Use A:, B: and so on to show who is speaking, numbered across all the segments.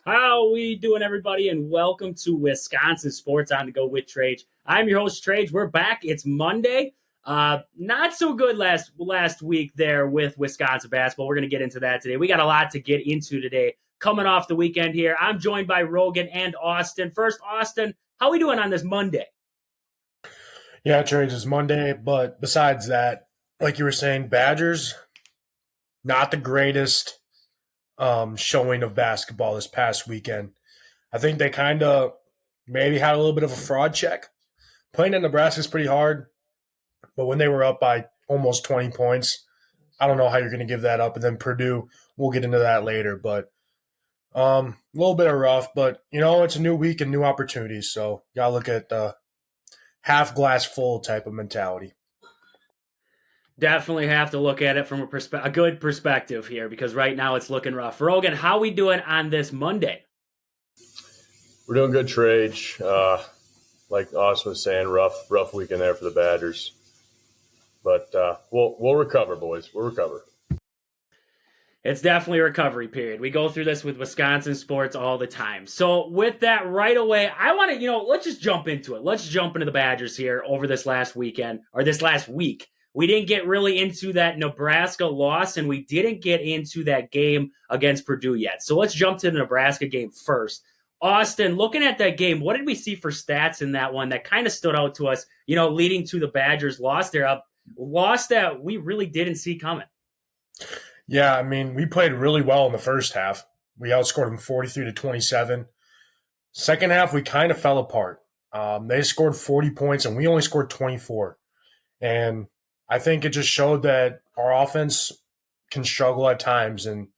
A: How we doing, everybody? And welcome to Wisconsin Sports on the Go with Trage. I'm your host, Trage. We're back. It's Monday. Not so good last week there with Wisconsin basketball. We're going to get into that today. We got a lot to get into today. Coming off the weekend here, I'm joined by Rogan and Austin. First, Austin, how we doing on this Monday?
B: Yeah, Trage, it's Monday, but besides that, like you were saying, Badgers, not the greatest showing of basketball this past weekend. I think they kind of maybe had a little bit of a fraud check. Playing in Nebraska is pretty hard, but when they were up by almost 20 points, I don't know how you're going to give that up. And then Purdue, we'll get into that later, but a little bit of rough. But, it's a new week and new opportunities, so you got to look at the half glass full type of mentality.
A: Definitely have to look at it from a good perspective here because right now it's looking rough. Rogan, how we doing on this Monday?
C: We're doing good, Trage. Like Austin was saying, rough weekend there for the Badgers. But we'll recover, boys. We'll recover.
A: It's definitely a recovery period. We go through this with Wisconsin sports all the time. So with that right away, I want to, let's just jump into it. Let's jump into the Badgers here over this last weekend or this last week. We didn't get really into that Nebraska loss, and we didn't get into that game against Purdue yet. So let's jump to the Nebraska game first. Austin, looking at that game, what did we see for stats in that one that kind of stood out to us, leading to the Badgers' loss there? A loss that we really didn't see coming.
B: Yeah, we played really well in the first half. We outscored them 43-27. Second half, we kind of fell apart. They scored 40 points, and we only scored 24. And I think it just showed that our offense can struggle at times, and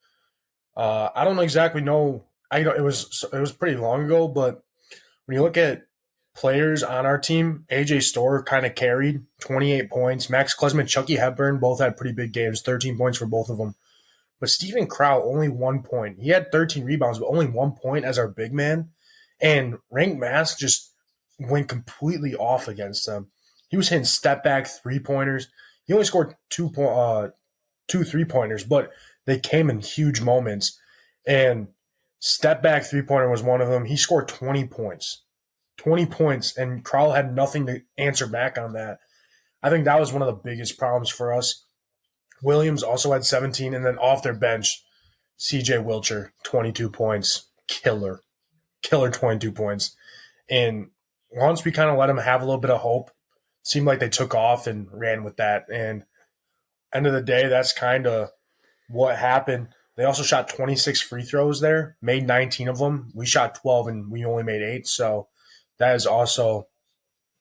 B: I don't exactly know. It was pretty long ago, but when you look at players on our team, AJ Storr kind of carried 28 points. Max Klesmit, Chucky Hepburn both had pretty big games, 13 points for both of them. But Steven Kraut, only 1 point. He had 13 rebounds, but only 1 point as our big man. And Rank Mask just went completely off against them. He was hitting step-back three-pointers. He only scored two three-pointers, but they came in huge moments. And step-back three-pointer was one of them. He scored 20 points. 20 points, and Crowell had nothing to answer back on that. I think that was one of the biggest problems for us. Williams also had 17, and then off their bench, C.J. Wilcher, 22 points. Killer 22 points. And once we kind of let him have a little bit of hope, seemed like they took off and ran with that. And end of the day, that's kind of what happened. They also shot 26 free throws there, made 19 of them. We shot 12 and we only made 8. So that is also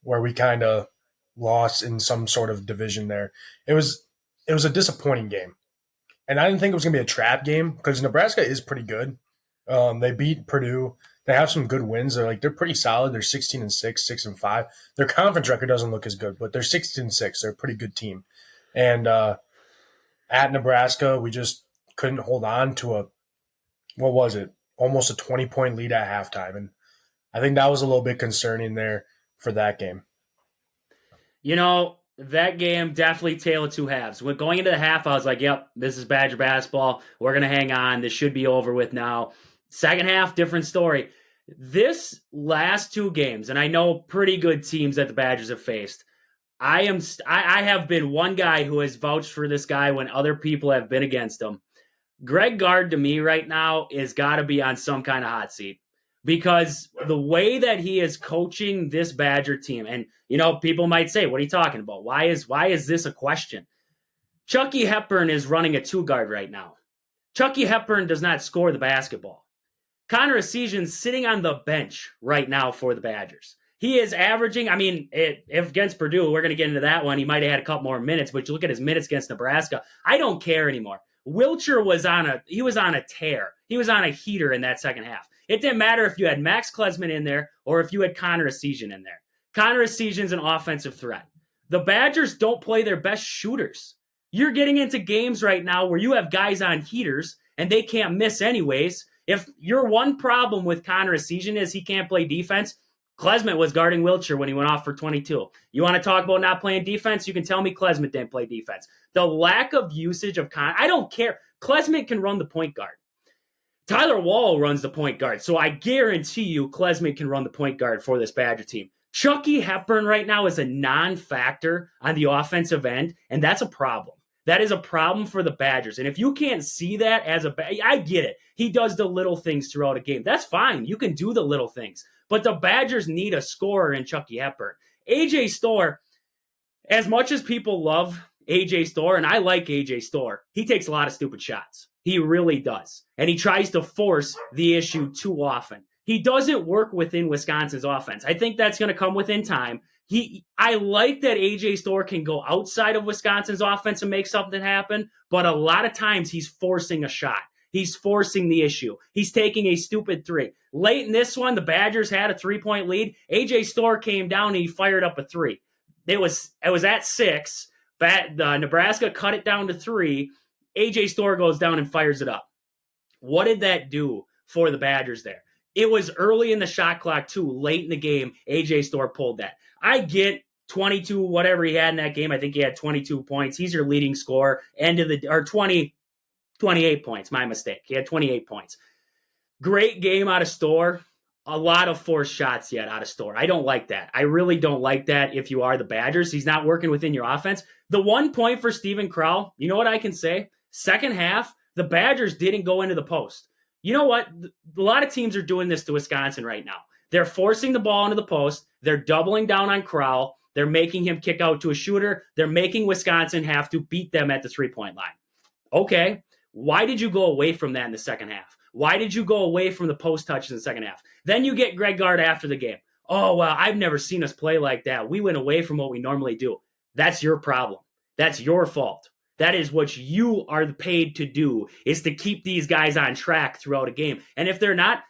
B: where we kind of lost in some sort of division there. It was a disappointing game. And I didn't think it was going to be a trap game because Nebraska is pretty good. They beat Purdue. They have some good wins. They're pretty solid. They're 16-6, 6-5. Their conference record doesn't look as good, but they're 16-6. They're a pretty good team. And at Nebraska, we just couldn't hold on to almost a 20-point lead at halftime. And I think that was a little bit concerning there for that game.
A: That game definitely tale of two halves. When going into the half, I was like, yep, this is Badger basketball. We're going to hang on. This should be over with now. Second half, different story. This last two games, and I know pretty good teams that the Badgers have faced, I have been one guy who has vouched for this guy when other people have been against him. Greg Gard, to me right now, is got to be on some kind of hot seat because the way that he is coaching this Badger team, and, people might say, what are you talking about? Why is this a question? Chucky Hepburn is running a two-guard right now. Chucky Hepburn does not score the basketball. Connor Essegian's sitting on the bench right now for the Badgers. He is averaging, if against Purdue, we're going to get into that one. He might have had a couple more minutes, but you look at his minutes against Nebraska. I don't care anymore. Wilcher was on a tear. He was on a heater in that second half. It didn't matter if you had Max Klesmit in there or if you had Connor Essegian in there. Connor Essegian's an offensive threat. The Badgers don't play their best shooters. You're getting into games right now where you have guys on heaters and they can't miss anyways. If your one problem with Connor Essegian is he can't play defense, Klesmit was guarding Wilcher when he went off for 22. You want to talk about not playing defense? You can tell me Klesmit didn't play defense. The lack of usage of I don't care. Klesmit can run the point guard. Tyler Wall runs the point guard, so I guarantee you Klesman can run the point guard for this Badger team. Chucky Hepburn right now is a non-factor on the offensive end, and that's a problem. That is a problem for the Badgers. And if you can't see that I get it. He does the little things throughout a game. That's fine. You can do the little things. But the Badgers need a scorer in Chucky Hepburn. AJ Storr, as much as people love AJ Storr, and I like AJ Storr, he takes a lot of stupid shots. He really does. And he tries to force the issue too often. He doesn't work within Wisconsin's offense. I think that's going to come within time. I like that AJ Storr can go outside of Wisconsin's offense and make something happen, but a lot of times he's forcing a shot. He's forcing the issue. He's taking a stupid three. Late in this one, the Badgers had a 3-point lead. AJ Storr came down and he fired up a three. It was at 6. Nebraska cut it down to 3. AJ Storr goes down and fires it up. What did that do for the Badgers there? It was early in the shot clock, too. Late in the game, AJ Storr pulled that. I get 22, whatever he had in that game. I think he had 22 points. He's your leading scorer. 28 points. My mistake. He had 28 points. Great game out of Storr. A lot of forced shots yet out of Storr. I don't like that. I really don't like that if you are the Badgers. He's not working within your offense. The 1 point for Steven Crowell, you know what I can say? Second half, the Badgers didn't go into the post. You know what? A lot of teams are doing this to Wisconsin right now. They're forcing the ball into the post. They're doubling down on Crowell. They're making him kick out to a shooter. They're making Wisconsin have to beat them at the 3-point line. Okay, why did you go away from that in the second half? Why did you go away from the post touches in the second half? Then you get Greg Gard after the game. Oh, well, I've never seen us play like that. We went away from what we normally do. That's your problem. That's your fault. That is what you are paid to do, is to keep these guys on track throughout a game. And if they're not,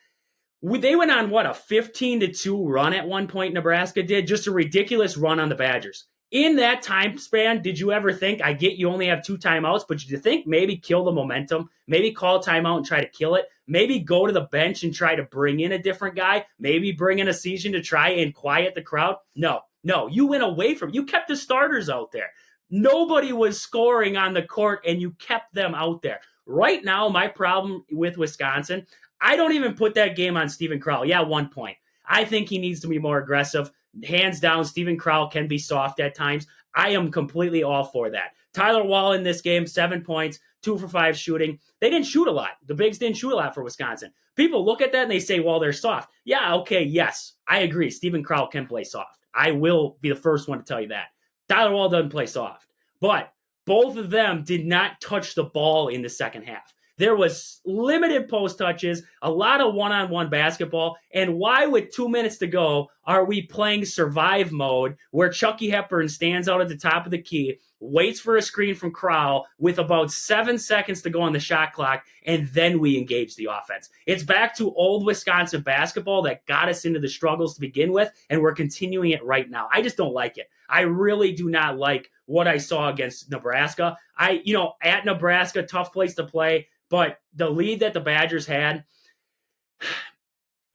A: they went on, a 15-2 run at one point Nebraska did? Just a ridiculous run on the Badgers. In that time span, did you ever think, I get you only have 2 timeouts, but did you think maybe kill the momentum, maybe call timeout and try to kill it, maybe go to the bench and try to bring in a different guy, maybe bring in a Season to try and quiet the crowd? No, you went away from, you kept the starters out there. Nobody was scoring on the court, and you kept them out there. Right now, my problem with Wisconsin, I don't even put that game on Steven Crowell. Yeah, 1 point. I think he needs to be more aggressive. Hands down, Steven Crowell can be soft at times. I am completely all for that. Tyler Wall in this game, 7 points, 2 for 5 shooting. They didn't shoot a lot. The Bigs didn't shoot a lot for Wisconsin. People look at that and they say, well, they're soft. Yeah, okay, yes, I agree. Steven Crowell can play soft. I will be the first one to tell you that. Tyler Wall doesn't play soft. But both of them did not touch the ball in the second half. There was limited post touches, a lot of one-on-one basketball, and why with 2 minutes to go are we playing survive mode where Chucky Hepburn stands out at the top of the key, waits for a screen from Crowell with about 7 seconds to go on the shot clock, and then we engage the offense. It's back to old Wisconsin basketball that got us into the struggles to begin with, and we're continuing it right now. I just don't like it. I really do not like what I saw against Nebraska. At Nebraska, tough place to play. But the lead that the Badgers had,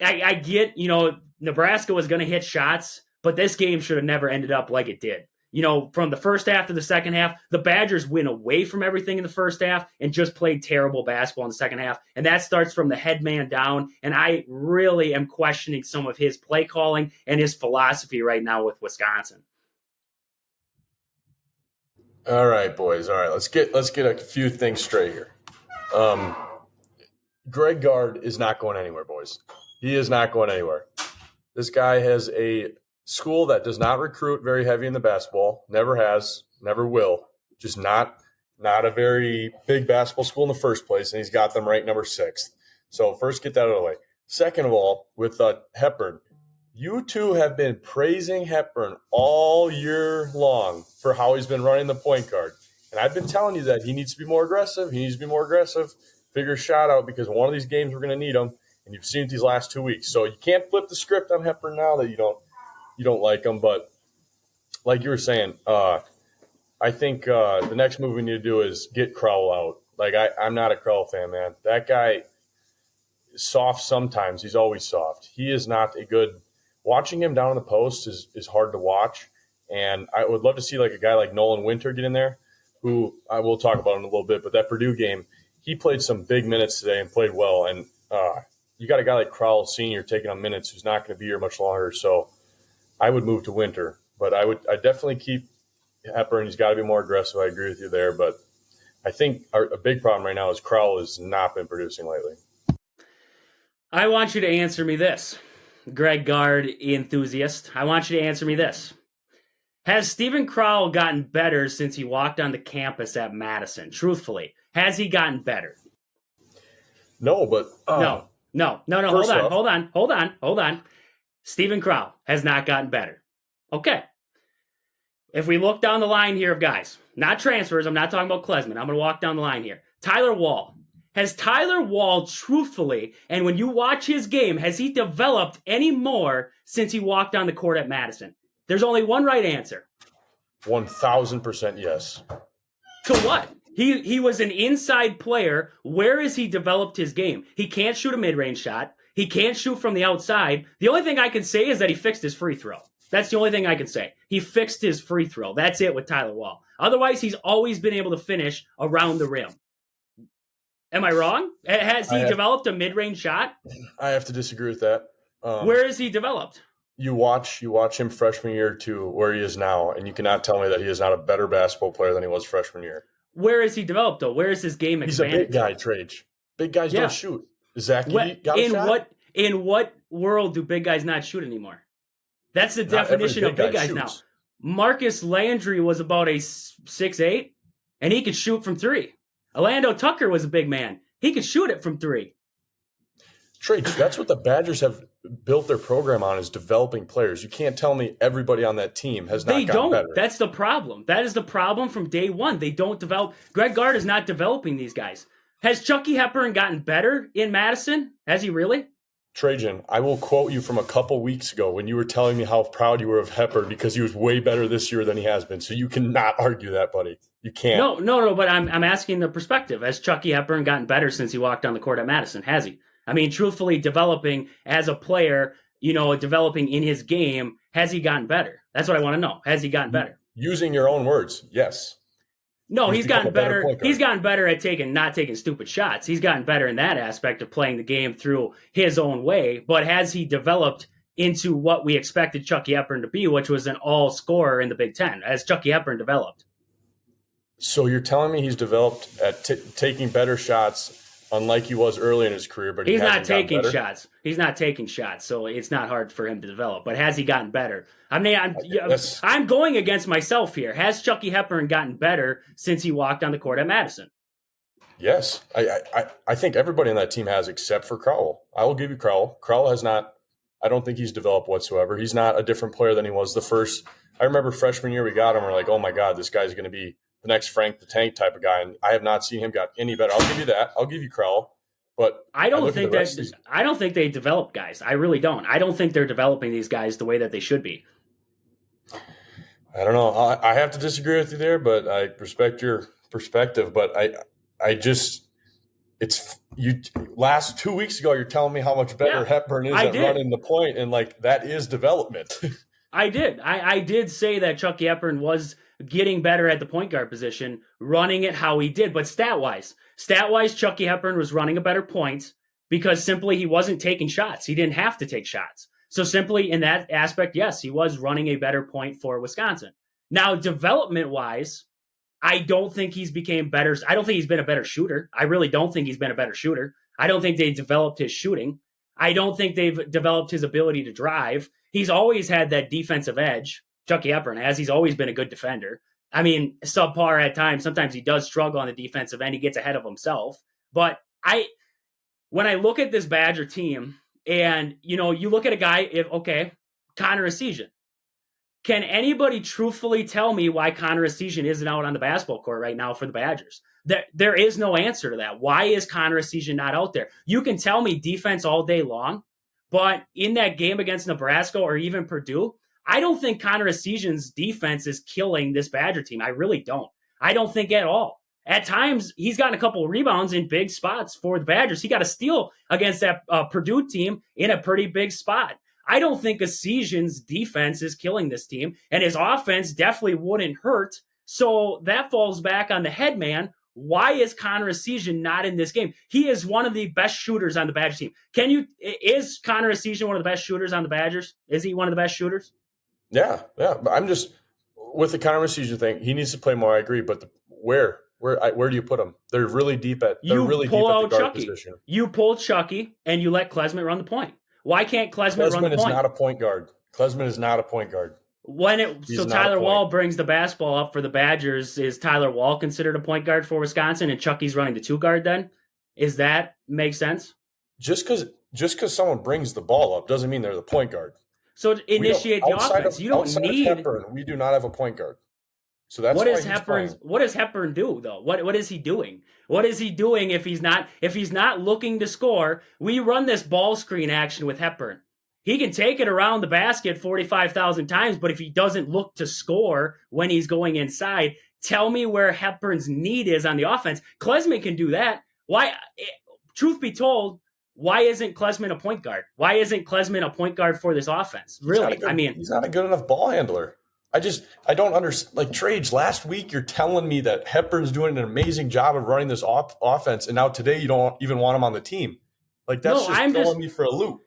A: I get, Nebraska was going to hit shots, but this game should have never ended up like it did. From the first half to the second half, the Badgers went away from everything in the first half and just played terrible basketball in the second half. And that starts from the head man down. And I really am questioning some of his play calling and his philosophy right now with Wisconsin.
C: All right, boys. All right, let's get a few things straight here. Greg Gard is not going anywhere, boys. He is not going anywhere. This guy has a school that does not recruit very heavy in the basketball. Never has, never will. Just not a very big basketball school in the first place, and he's got them ranked number 6th. So first, get that out of the way. Second of all, with Hepburn, you two have been praising Hepburn all year long for how he's been running the point guard. And I've been telling you that he needs to be more aggressive. Figure a shot out, because one of these games we're going to need him. And you've seen it these last 2 weeks. So you can't flip the script on Hepburn now that you don't like him. But like you were saying, I think the next move we need to do is get Crowell out. Like, I'm not a Crowell fan, man. That guy is soft sometimes. He's always soft. He is not a good – watching him down in the post is hard to watch. And I would love to see, like, a guy like Nolan Winter get in there, who I will talk about in a little bit. But that Purdue game, he played some big minutes today and played well. And you got a guy like Crowell Sr. taking on minutes who's not going to be here much longer. So I would move to Winter, but I definitely keep Hepburn. He's got to be more aggressive. I agree with you there, but I think a big problem right now is Crowell has not been producing lately.
A: I want you to answer me this, Greg Gard enthusiast. I want you to answer me this. Has Steven Crowell gotten better since he walked on the campus at Madison? Truthfully, has he gotten better?
C: No, but
A: No. Hold on. Steven Crowell has not gotten better. Okay. If we look down the line here of guys, not transfers, I'm not talking about Klesman. I'm going to walk down the line here. Tyler Wall. Has Tyler Wall truthfully, and when you watch his game, has he developed any more since he walked on the court at Madison? There's only one right answer.
C: 1,000% yes.
A: To what? He was an inside player. Where has he developed his game? He can't shoot a mid-range shot. He can't shoot from the outside. The only thing I can say is that he fixed his free throw. That's the only thing I can say. He fixed his free throw. That's it with Tyler Wall. Otherwise, he's always been able to finish around the rim. Am I wrong? Has he developed a mid-range shot?
C: I have to disagree with that.
A: Where is he developed?
C: You watch him freshman year to where he is now, and you cannot tell me that he is not a better basketball player than he was freshman year.
A: Where is he developed, though? Where is his game expanded?
C: He's a big guy, Trage. Big guys don't shoot. Zach, got a shot?
A: In what world do big guys not shoot anymore? That's the definition of big guys now. Marcus Landry was about a 6'8", and he could shoot from three. Orlando Tucker was a big man. He could shoot it from three.
C: Trage, that's what the Badgers have built their program on, is developing players. You can't tell me everybody on that team has not gotten better.
A: That's the problem. That is the problem from day one. They don't develop. Greg Gard is not developing these guys. Has Chucky Hepburn gotten better in Madison? Has he really?
C: Trajan, I will quote you from a couple weeks ago when you were telling me how proud you were of Hepburn because he was way better this year than he has been. So you cannot argue that, buddy. You can't.
A: No, but I'm asking the perspective. Has Chucky Hepburn gotten better since he walked on the court at Madison? Has he? I mean, truthfully, developing as a player, developing in his game, has he gotten better? That's what I want to know. Has he gotten better?
C: Using your own words, yes.
A: No, he's gotten better. He's gotten better at not taking stupid shots. He's gotten better in that aspect of playing the game through his own way. But has he developed into what we expected Chucky Hepburn to be, which was an all-scorer in the Big Ten? Has Chucky Hepburn developed?
C: So you're telling me he's developed at taking better shots, unlike he was early in his career, but
A: he's not taking shots. He's not taking shots, so it's not hard for him to develop. But has he gotten better? I mean, I'm going against myself here. Has Chucky Hepburn gotten better since he walked on the court at Madison?
C: Yes. I think everybody on that team has, except for Crowell. I will give you Crowell. Crowell has not – I don't think he's developed whatsoever. He's not a different player than he was the first – I remember freshman year we got him. We're like, oh, my God, this guy's going to be the next Frank the Tank type of guy, and I have not seen him got any better. I'll give you that. I'll give you Crowell. But
A: I don't think they develop guys. I really don't. I don't think they're developing these guys the way that they should be.
C: I don't know. I have to disagree with you there, but I respect your perspective. But I just it's you. Last 2 weeks ago, you're telling me how much better Hepburn is at running the point, and like that is development.
A: I did. I did say that Chucky Hepburn was getting better at the point guard position, running it how he did. But stat-wise, Chucky Hepburn was running a better point because simply he wasn't taking shots. He didn't have to take shots. So simply in that aspect, yes, he was running a better point for Wisconsin. Now, development-wise, I don't think he's became better. I don't think he's been a better shooter. I really don't think he's been a better shooter. I don't think they developed his shooting. I don't think they've developed his ability to drive. He's always had that defensive edge. Chucky Hepburn has. He's always been a good defender. I mean, subpar at times. Sometimes he does struggle on the defensive end. He gets ahead of himself. But when I look at this Badger team, and, you look at a guy, Connor Essegian. Can anybody truthfully tell me why Connor Essegian isn't out on the basketball court right now for the Badgers? There is no answer to that. Why is Connor Essegian not out there? You can tell me defense all day long, but in that game against Nebraska or even Purdue, I don't think Connor Essegian's defense is killing this Badger team. I really don't. I don't think at all. At times, he's gotten a couple of rebounds in big spots for the Badgers. He got a steal against that Purdue team in a pretty big spot. I don't think Essegian's defense is killing this team, and his offense definitely wouldn't hurt. So that falls back on the head man. Why is Connor Essegian not in this game? He is one of the best shooters on the Badgers team. Is Connor Essegian one of the best shooters on the Badgers? Is he one of the best shooters?
C: Yeah. But I'm just with the Connor Essegian thing. He needs to play more. I agree, but where do you put him? They're really deep at the guard position.
A: You pull Chucky and you let Klesmit run the point. Why can't Klesmit run the point?
C: Klesmit is not a point guard. Klesmit is not a point guard.
A: So Tyler Wall brings the basketball up for the Badgers. Is Tyler Wall considered a point guard for Wisconsin, and Chucky's running the 2-guard then? Is that make sense?
C: Just because someone brings the ball up doesn't mean they're the point guard.
A: So initiate the offense. You don't need
C: Hepburn, we do not have a point guard. So that's
A: what does Hepburn do though? What is he doing? What is he doing if he's not looking to score? We run this ball screen action with Hepburn. He can take it around the basket 45,000 times, but if he doesn't look to score when he's going inside, tell me where Hepburn's need is on the offense. Klesmit can do that. Why? Truth be told, why isn't Klesmit a point guard? Why isn't Klesmit a point guard for this offense? Really?
C: He's not a good enough ball handler. I don't understand. Like Trage, last week you're telling me that Hepburn's doing an amazing job of running this offense, and now today you don't even want him on the team. Like that's throwing me for a loop.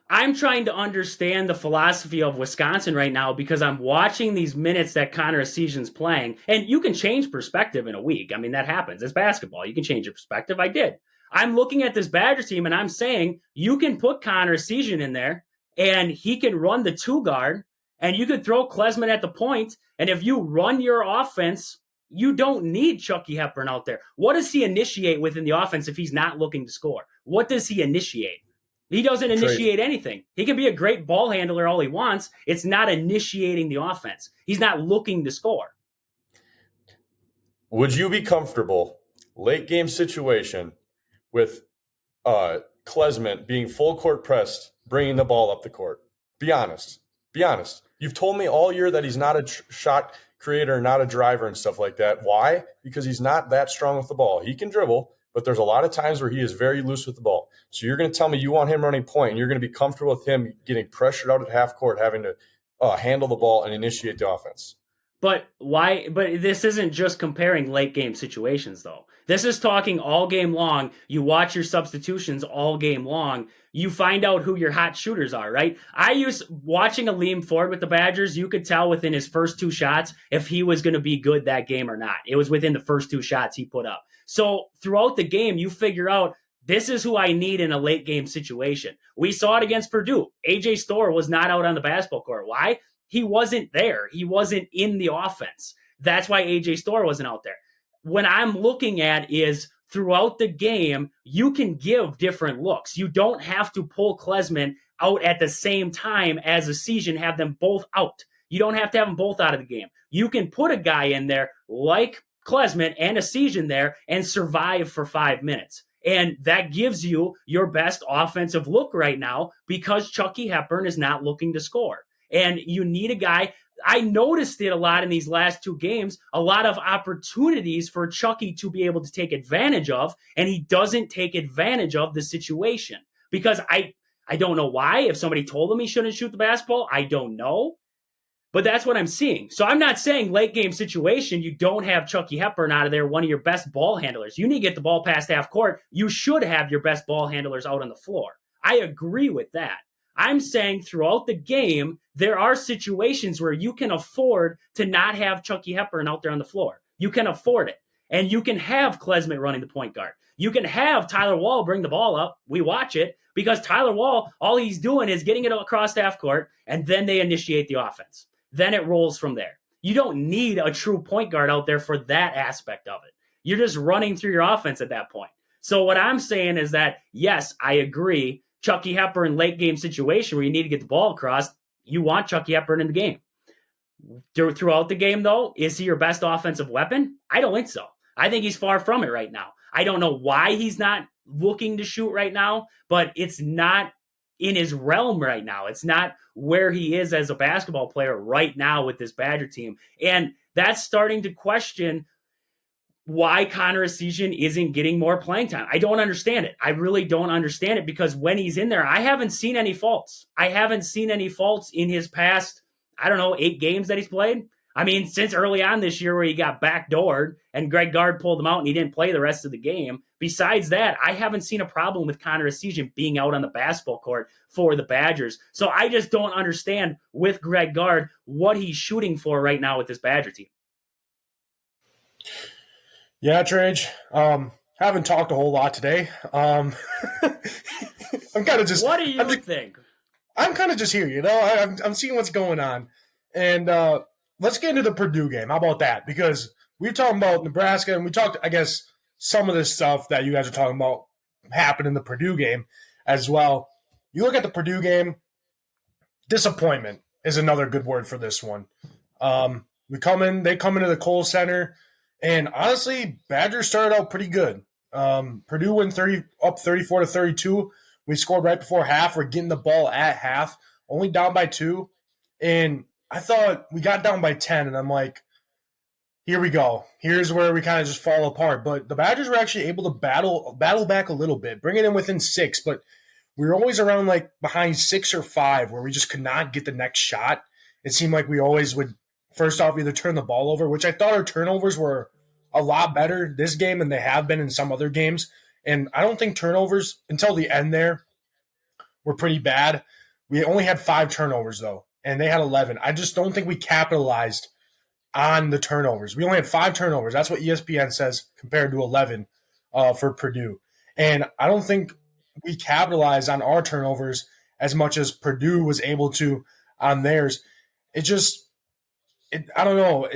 A: I'm trying to understand the philosophy of Wisconsin right now because I'm watching these minutes that Connor Essegian's playing, and you can change perspective in a week. I mean, that happens. It's basketball. You can change your perspective. I did. I'm looking at this Badger team, and I'm saying you can put Connor Essegian in there, and he can run the 2-guard, and you could throw Klesmit at the point, and if you run your offense, you don't need Chucky Hepburn out there. What does he initiate within the offense if he's not looking to score? What does he initiate? He doesn't initiate anything. He can be a great ball handler all he wants. It's not initiating the offense. He's not looking to score.
C: Would you be comfortable, late game situation, with Klesmit being full court pressed, bringing the ball up the court? Be honest. Be honest. You've told me all year that he's not a shot creator, not a driver and stuff like that. Why? Because he's not that strong with the ball. He can dribble, but there's a lot of times where he is very loose with the ball. So you're going to tell me you want him running point, and you're going to be comfortable with him getting pressured out at half court, having to handle the ball and initiate the offense.
A: But why? But this isn't just comparing late game situations, though. This is talking all game long. You watch your substitutions all game long. You find out who your hot shooters are, right? Watching Aleem Ford with the Badgers, you could tell within his first 2 shots if he was going to be good that game or not. It was within the first 2 shots he put up. So throughout the game, you figure out this is who I need in a late game situation. We saw it against Purdue. AJ Storr was not out on the basketball court. Why? He wasn't there. He wasn't in the offense. That's why AJ Storr wasn't out there. What I'm looking at is throughout the game, you can give different looks. You don't have to pull Klesmit out at the same time as Essegian, have them both out. You don't have to have them both out of the game. You can put a guy in there like Klesmit and Essegian there and survive for 5 minutes. And that gives you your best offensive look right now because Chucky Hepburn is not looking to score. And you need a guy. I noticed it a lot in these last 2 games, a lot of opportunities for Chucky to be able to take advantage of, and he doesn't take advantage of the situation because I don't know why. If somebody told him he shouldn't shoot the basketball, I don't know. But that's what I'm seeing. So I'm not saying late game situation, you don't have Chucky Hepburn out of there, one of your best ball handlers. You need to get the ball past half court. You should have your best ball handlers out on the floor. I agree with that. I'm saying throughout the game, there are situations where you can afford to not have Chucky Hepburn out there on the floor. You can afford it. And you can have Klesmit running the point guard. You can have Tyler Wall bring the ball up. We watch it because Tyler Wall, all he's doing is getting it across half court, and then they initiate the offense. Then it rolls from there. You don't need a true point guard out there for that aspect of it. You're just running through your offense at that point. So what I'm saying is that, yes, I agree. Chucky Hepburn late game situation where you need to get the ball across, you want Chucky Hepburn in the game. Throughout the game, though, is he your best offensive weapon? I don't think so. I think he's far from it right now. I don't know why he's not looking to shoot right now, but it's not in his realm right now. It's not where he is as a basketball player right now with this Badger team. And that's starting to question why Connor Essegian isn't getting more playing time. I don't understand it. I really don't understand it because when he's in there, I haven't seen any faults. I haven't seen any faults in his past, 8 games that he's played. I mean, since early on this year where he got backdoored and Greg Gard pulled him out and he didn't play the rest of the game. Besides that, I haven't seen a problem with Connor Essegian being out on the basketball court for the Badgers. So I just don't understand with Greg Gard what he's shooting for right now with this Badger team.
B: Yeah, Trage. Haven't talked a whole lot today. I'm kind of just.
A: What do you think?
B: I'm kind of just here, you know. I'm seeing what's going on, and let's get into the Purdue game. How about that? Because we're talking about Nebraska, and we talked, I guess, some of this stuff that you guys are talking about happened in the Purdue game as well. You look at the Purdue game, disappointment is another good word for this one. They come into the Kohl Center, and honestly, Badgers started out pretty good. Purdue went up 34-32. We scored right before half. We're getting the ball at half, only down by 2. And I thought we got down by 10, and I'm like, here we go. Here's where we kind of just fall apart. But the Badgers were actually able to battle back a little bit, bring it in within 6. But we were always around like behind 6 or 5 where we just could not get the next shot. It seemed like we always would, first off, either turn the ball over, which I thought our turnovers were a lot better this game than they have been in some other games. And I don't think turnovers until the end there were pretty bad. We only had 5 turnovers, though, and they had 11. I just don't think we capitalized on the turnovers. We only had 5 turnovers. That's what ESPN says compared to 11 for Purdue. And I don't think we capitalized on our turnovers as much as Purdue was able to on theirs. I don't know.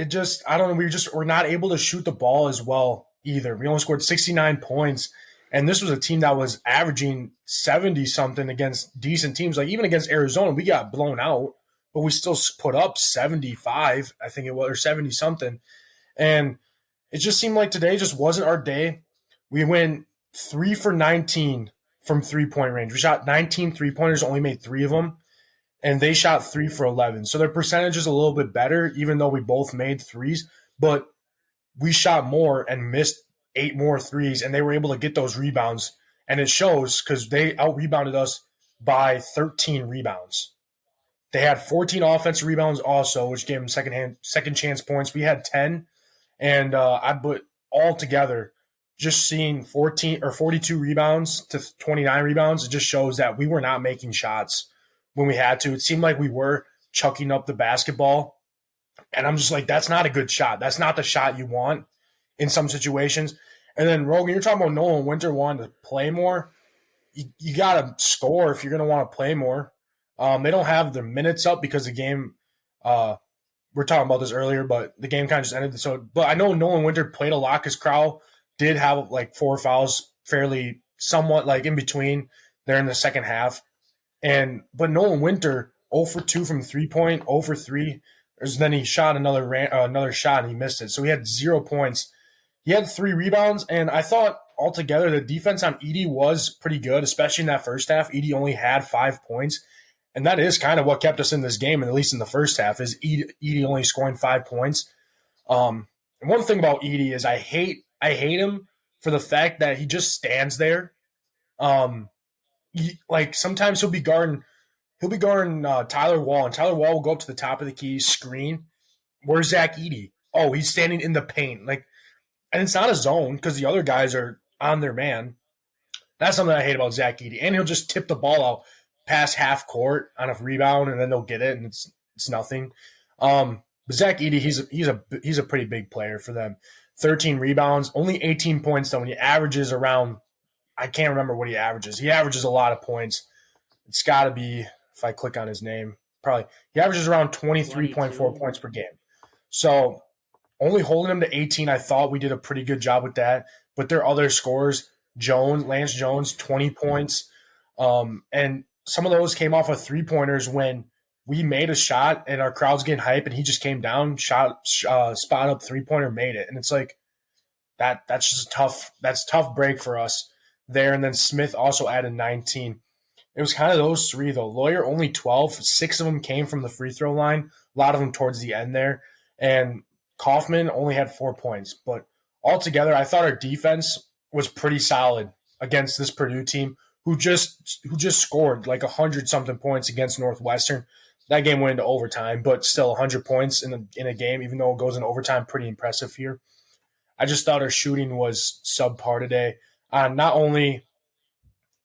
B: We're not able to shoot the ball as well either. We only scored 69 points. And this was a team that was averaging 70-something against decent teams. Like even against Arizona, we got blown out, but we still put up 75, I think it was, or 70-something. And it just seemed like today just wasn't our day. We went 3 for 19 from three-point range. We shot 19 three-pointers, only made 3 of them. And they shot 3 for 11. So their percentage is a little bit better, even though we both made threes. But we shot more and missed 8 more threes, and they were able to get those rebounds. And it shows because they out-rebounded us by 13 rebounds. They had 14 offensive rebounds also, which gave them second chance points. We had 10, and all together, just seeing 14 or 42 rebounds to 29 rebounds, it just shows that we were not making shots when we had to. It seemed like we were chucking up the basketball, and I'm just like, that's not a good shot. That's not the shot you want in some situations. And then, Rogan, you're talking about Nolan Winter wanting to play more. You got to score if you're going to want to play more. They don't have their minutes up because the game we're talking about this earlier, but the game kind of just ended. But I know Nolan Winter played a lot because Crowell did have like 4 fouls fairly somewhat like in between there in the second half. But Nolan Winter, 0 for 2 from 3-point, 0 for 3. Then he shot another shot and he missed it. So he had 0 points. He had 3 rebounds, and I thought altogether the defense on Edey was pretty good, especially in that first half. Edey only had 5 points, and that is kind of what kept us in this game, at least in the first half, is Edey only scoring 5 points. And one thing about Edey is I hate him for the fact that he just stands there. Sometimes he'll be guarding Tyler Wall, and Tyler Wall will go up to the top of the key, screen. Where's Zach Edey? Oh, he's standing in the paint. And it's not a zone because the other guys are on their man. That's something I hate about Zach Edey. And he'll just tip the ball out past half court on a rebound, and then they'll get it, and it's nothing. But Zach Edey, he's a pretty big player for them. 13 rebounds, only 18 points though. When he averages around, I can't remember what he averages. He averages a lot of points. It's got to be, if I click on his name, probably he averages around 23.4 points per game. So only holding him to 18, I thought we did a pretty good job with that. But their other scores, Lance Jones, 20 points. And some of those came off of three-pointers when we made a shot and our crowd's getting hype and he just came down, spot up three-pointer, made it. And it's like that's just tough break for us there. And then Smith also added 19. It was kind of those 3, though. Lawyer only 12. 6 of them came from the free throw line, a lot of them towards the end there. And Kaufman only had 4 points. But altogether, I thought our defense was pretty solid against this Purdue team who just scored like 100-something points against Northwestern. That game went into overtime, but still 100 points in a game, even though it goes in overtime, pretty impressive here. I just thought our shooting was subpar today. Not only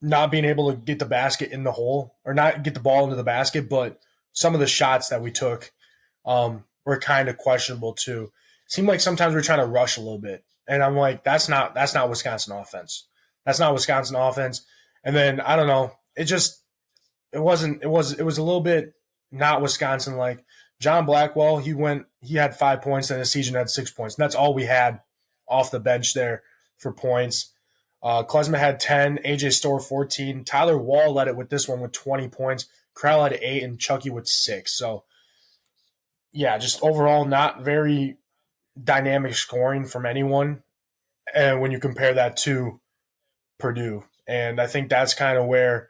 B: not being able to get the basket in the hole or not get the ball into the basket, but some of the shots that we took were kind of questionable too. It seemed like sometimes we are trying to rush a little bit, and I'm like, that's not Wisconsin offense. That's not Wisconsin offense. And then I don't know, it was a little bit not Wisconsin like. John Blackwell, he had 5 points, and Esijan had 6 points. And that's all we had off the bench there for points. Klesma had 10, AJ Storr 14. Tyler Wall led it with this one with 20 points. Crowell had 8, and Chucky with 6. So, yeah, just overall not very dynamic scoring from anyone. And when you compare that to Purdue, and I think that's where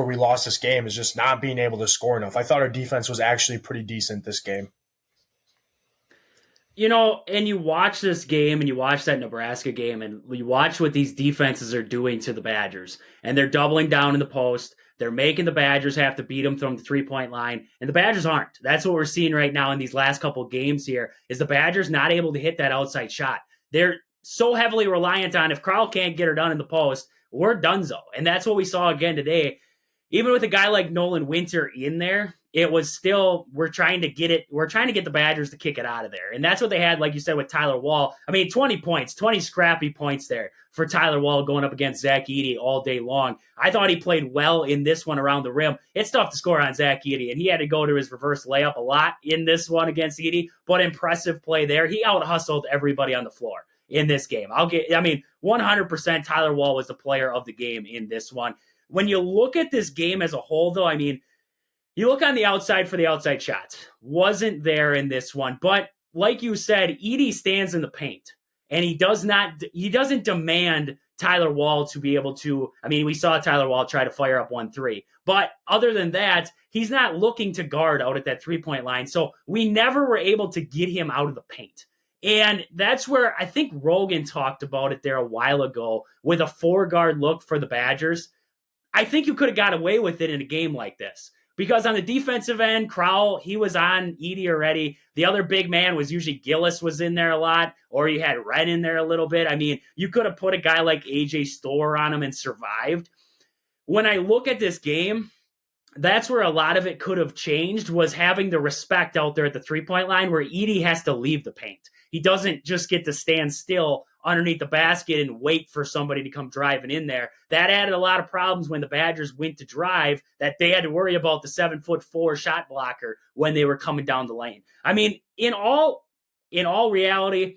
B: we lost this game, is just not being able to score enough. I thought our defense was actually pretty decent this game.
A: You know, and you watch this game and you watch that Nebraska game and you watch what these defenses are doing to the Badgers. And they're doubling down in the post. They're making the Badgers have to beat them from the three-point line. And the Badgers aren't. That's what we're seeing right now in these last couple games here, is the Badgers not able to hit that outside shot. They're so heavily reliant on, if Carl can't get her done in the post, we're donezo. And that's what we saw again today. Even with a guy like Nolan Winter in there, it was still, we're trying to get the Badgers to kick it out of there. And that's what they had, like you said, with Tyler Wall. I mean, 20 points, 20 scrappy points there for Tyler Wall going up against Zach Edey all day long. I thought he played well in this one around the rim. It's tough to score on Zach Edey, and he had to go to his reverse layup a lot in this one against Edey, but impressive play there. He out-hustled everybody on the floor in this game. 100% Tyler Wall was the player of the game in this one. When you look at this game as a whole, though, I mean, you look on the outside for the outside shots. Wasn't there in this one. But like you said, Edey stands in the paint. And he doesn't demand Tyler Wall to be able to, I mean, we saw Tyler Wall try to fire up 1-3. But other than that, he's not looking to guard out at that three-point line. So we never were able to get him out of the paint. And that's where I think Rogan talked about it there a while ago with a 4-guard look for the Badgers. I think you could have got away with it in a game like this. Because on the defensive end, Crowell, he was on Edey already. The other big man was usually Gillis was in there a lot, or you had Wren in there a little bit. I mean, you could have put a guy like AJ Storr on him and survived. When I look at this game, that's where a lot of it could have changed, was having the respect out there at the three-point line where Edey has to leave the paint. He doesn't just get to stand still underneath the basket and wait for somebody to come driving in there. That added a lot of problems when the Badgers went to drive, that they had to worry about the 7'4" shot blocker when they were coming down the lane. I mean, in all reality,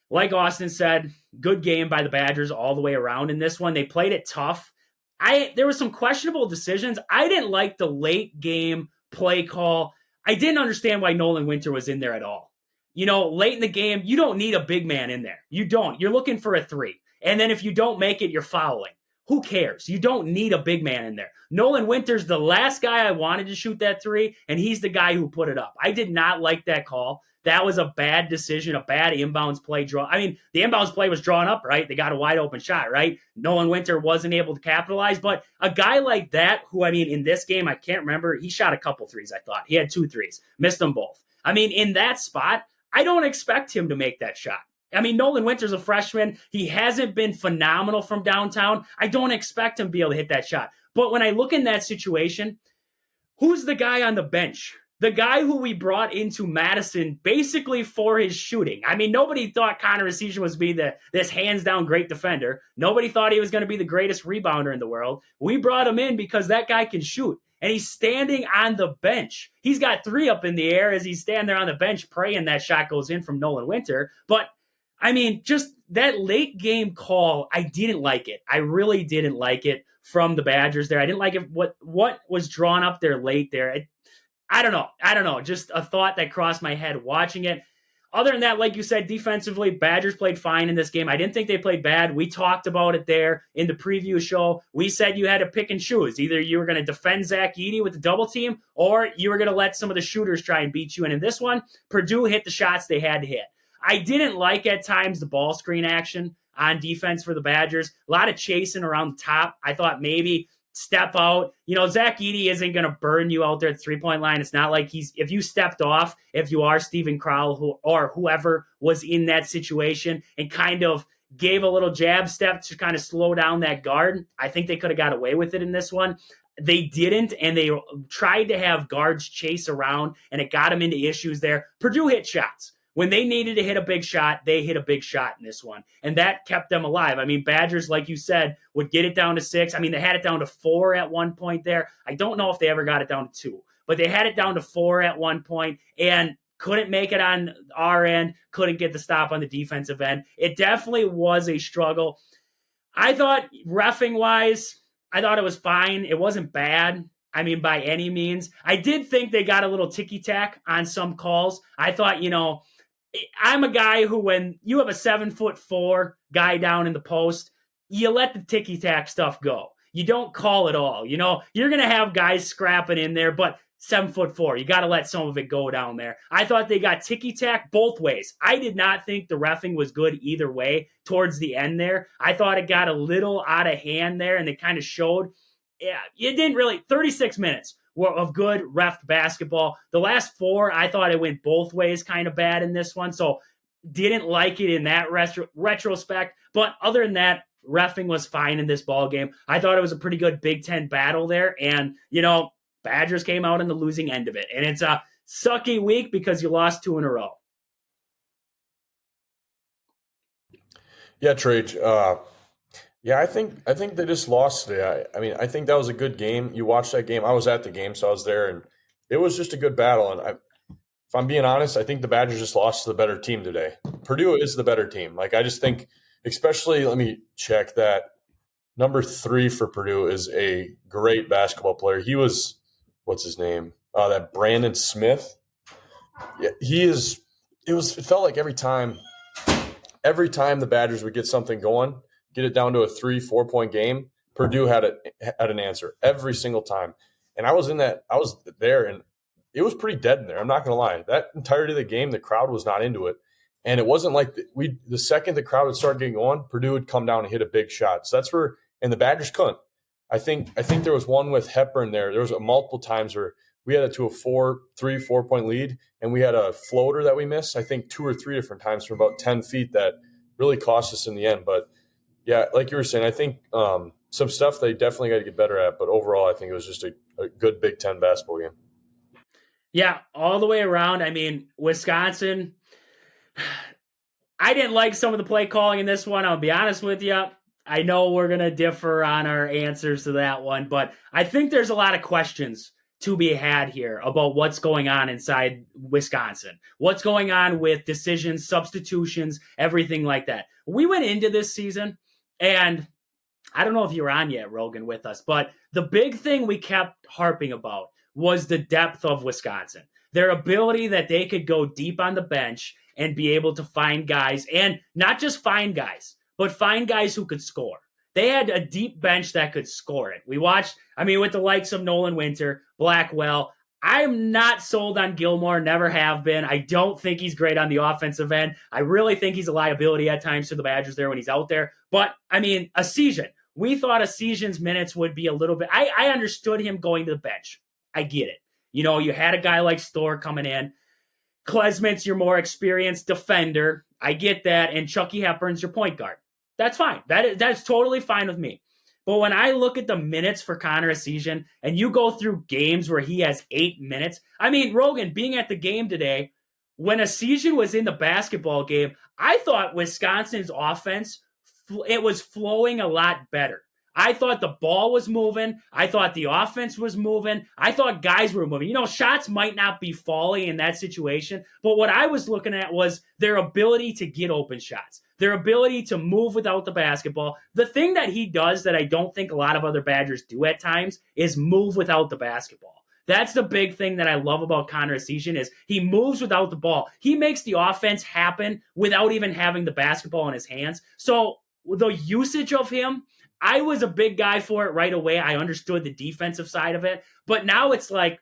A: like Austin said, good game by the Badgers all the way around in this one. They played it tough. There were some questionable decisions. I didn't like the late game play call. I didn't understand why Nolan Winter was in there at all. You know, late in the game, you don't need a big man in there. You don't. You're looking for a 3. And then if you don't make it, you're fouling. Who cares? You don't need a big man in there. Nolan Winter's the last guy I wanted to shoot that 3, and he's the guy who put it up. I did not like that call. That was a bad decision, a bad inbounds play draw. I mean, the inbounds play was drawn up, right? They got a wide open shot, right? Nolan Winter wasn't able to capitalize, but a guy like that, who, I mean, in this game, I can't remember, he shot a couple threes, I thought. He had 2 threes, missed them both. I mean, in that spot, I don't expect him to make that shot. I mean, Nolan Winter's a freshman. He hasn't been phenomenal from downtown. I don't expect him to be able to hit that shot. But when I look in that situation, who's the guy on the bench? The guy who we brought into Madison basically for his shooting. I mean, nobody thought Connor Esijan was be this hands-down great defender. Nobody thought he was going to be the greatest rebounder in the world. We brought him in because that guy can shoot. And he's standing on the bench. He's got 3 up in the air as he's standing there on the bench praying that shot goes in from Nolan Winter. But, I mean, just that late game call, I didn't like it. I really didn't like it from the Badgers there. I didn't like it. What was drawn up there late there. I don't know. Just a thought that crossed my head watching it. Other than that, like you said, defensively, Badgers played fine in this game. I didn't think they played bad. We talked about it there in the preview show. We said you had to pick and choose. Either you were going to defend Zach Edey with the double team, or you were going to let some of the shooters try and beat you. And in this one, Purdue hit the shots they had to hit. I didn't like at times the ball screen action on defense for the Badgers. A lot of chasing around the top. I thought maybe step out. Zach Edey isn't going to burn you out there at the 3-point line. It's not like if you stepped off, if you are Steven Crowell or whoever was in that situation and kind of gave a little jab step to kind of slow down that guard, I think they could have got away with it in this one. They didn't, and they tried to have guards chase around, and it got them into issues there. Purdue hit shots. When they needed to hit a big shot, they hit a big shot in this one, and that kept them alive. I mean, Badgers, like you said, would get it down to 6. I mean, they had it down to 4 at one point there. I don't know if they ever got it down to 2, but they had it down to 4 at one point, and couldn't make it on our end, couldn't get the stop on the defensive end. It definitely was a struggle. I thought, reffing-wise, I thought it was fine. It wasn't bad. I mean, by any means. I did think they got a little ticky-tack on some calls. I thought, I'm a guy who, when you have a 7'4" guy down in the post, you let the ticky-tack stuff go. You don't call it all. You're going to have guys scrapping in there, but 7'4", you got to let some of it go down there. I thought they got ticky-tack both ways. I did not think the reffing was good either way towards the end there. I thought it got a little out of hand there, and they kind of showed. Yeah, it didn't really. 36 minutes of good ref basketball. The last 4, I thought it went both ways kind of bad in this one, so didn't like it in that retrospect. But other than that, reffing was fine in this ball game. I thought it was a pretty good Big Ten battle there, and, Badgers came out on the losing end of it. And it's a sucky week because you lost 2 in a row.
C: Yeah, Trey. Yeah, I think they just lost today. I mean, I think that was a good game. You watched that game. I was at the game, so I was there, and it was just a good battle. And if I'm being honest, I think the Badgers just lost to the better team today. Purdue is the better team. I just think, especially, let me check that. Number 3 for Purdue is a great basketball player. He was, what's his name? That Brandon Smith. Yeah, it felt like every time the Badgers would get something going, get it down to a 3-4 point game, Purdue had an answer every single time. And I was there, and it was pretty dead in there. I'm not going to lie. That entirety of the game, the crowd was not into it. And it wasn't like the second the crowd would start getting going, Purdue would come down and hit a big shot. So that's where, and the Badgers couldn't. I think there was one with Hepburn there. There was multiple times where we had it to a 3-4 point lead, and we had a floater that we missed, I think 2 or 3 different times from about 10 feet that really cost us in the end. But yeah, like you were saying, I think some stuff they definitely got to get better at. But overall, I think it was just a good Big Ten basketball game.
A: Yeah, all the way around. I mean, Wisconsin, I didn't like some of the play calling in this one. I'll be honest with you. I know we're going to differ on our answers to that one, but I think there's a lot of questions to be had here about what's going on inside Wisconsin. What's going on with decisions, substitutions, everything like that. We went into this season, and I don't know if you were on yet, Rogan, with us, but the big thing we kept harping about was the depth of Wisconsin. Their ability that they could go deep on the bench and be able to find guys, and not just find guys, but find guys who could score. They had a deep bench that could score it. We watched, with the likes of Nolan Winter, Blackwell. I'm not sold on Gilmore, never have been. I don't think he's great on the offensive end. I really think he's a liability at times to the Badgers there when he's out there. But, Esiason. We thought Esiason's minutes would be a little bit. I understood him going to the bench. I get it. You had a guy like Storr coming in. Klesmit's your more experienced defender. I get that. And Chucky Hepburn's your point guard. That's fine. That's totally fine with me. But when I look at the minutes for Connor Esiason, and you go through games where he has 8 minutes, Rogan, being at the game today, when Esiason was in the basketball game, I thought Wisconsin's offense, it was flowing a lot better. I thought the ball was moving. I thought the offense was moving. I thought guys were moving. Shots might not be falling in that situation, but what I was looking at was their ability to get open shots, their ability to move without the basketball. The thing that he does that I don't think a lot of other Badgers do at times is move without the basketball. That's the big thing that I love about Connor Esiason is he moves without the ball. He makes the offense happen without even having the basketball in his hands. So the usage of him, I was a big guy for it right away. I understood the defensive side of it. But now it's like,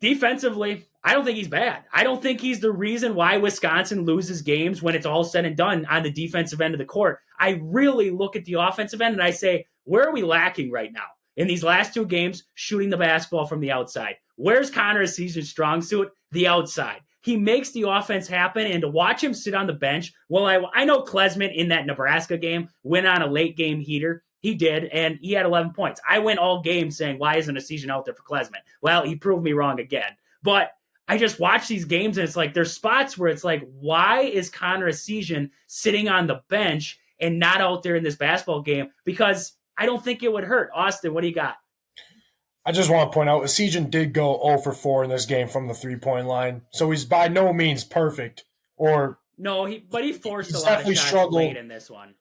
A: defensively, I don't think he's bad. I don't think he's the reason why Wisconsin loses games when it's all said and done on the defensive end of the court. I really look at the offensive end and I say, where are we lacking right now? in these last 2 games shooting the basketball from the outside. Where's Connor Essegian's strong suit? The outside. He makes the offense happen, and to watch him sit on the bench, well, I know Klesman in that Nebraska game went on a late game heater. He did, and he had 11 points. I went all game saying, why isn't Essegian out there for Klesman? Well, he proved me wrong again. But I just watch these games, and it's like there's spots where it's like, why is Connor Essegian sitting on the bench and not out there in this basketball game? Because I don't think it would hurt. Austin, what do you got?
B: I just want to point out, Essegian did go 0 for 4 in this game from the 3-point line, so he's by no means perfect.
A: No, he forced a lot
B: definitely
A: of shots
B: struggled
A: late in this one.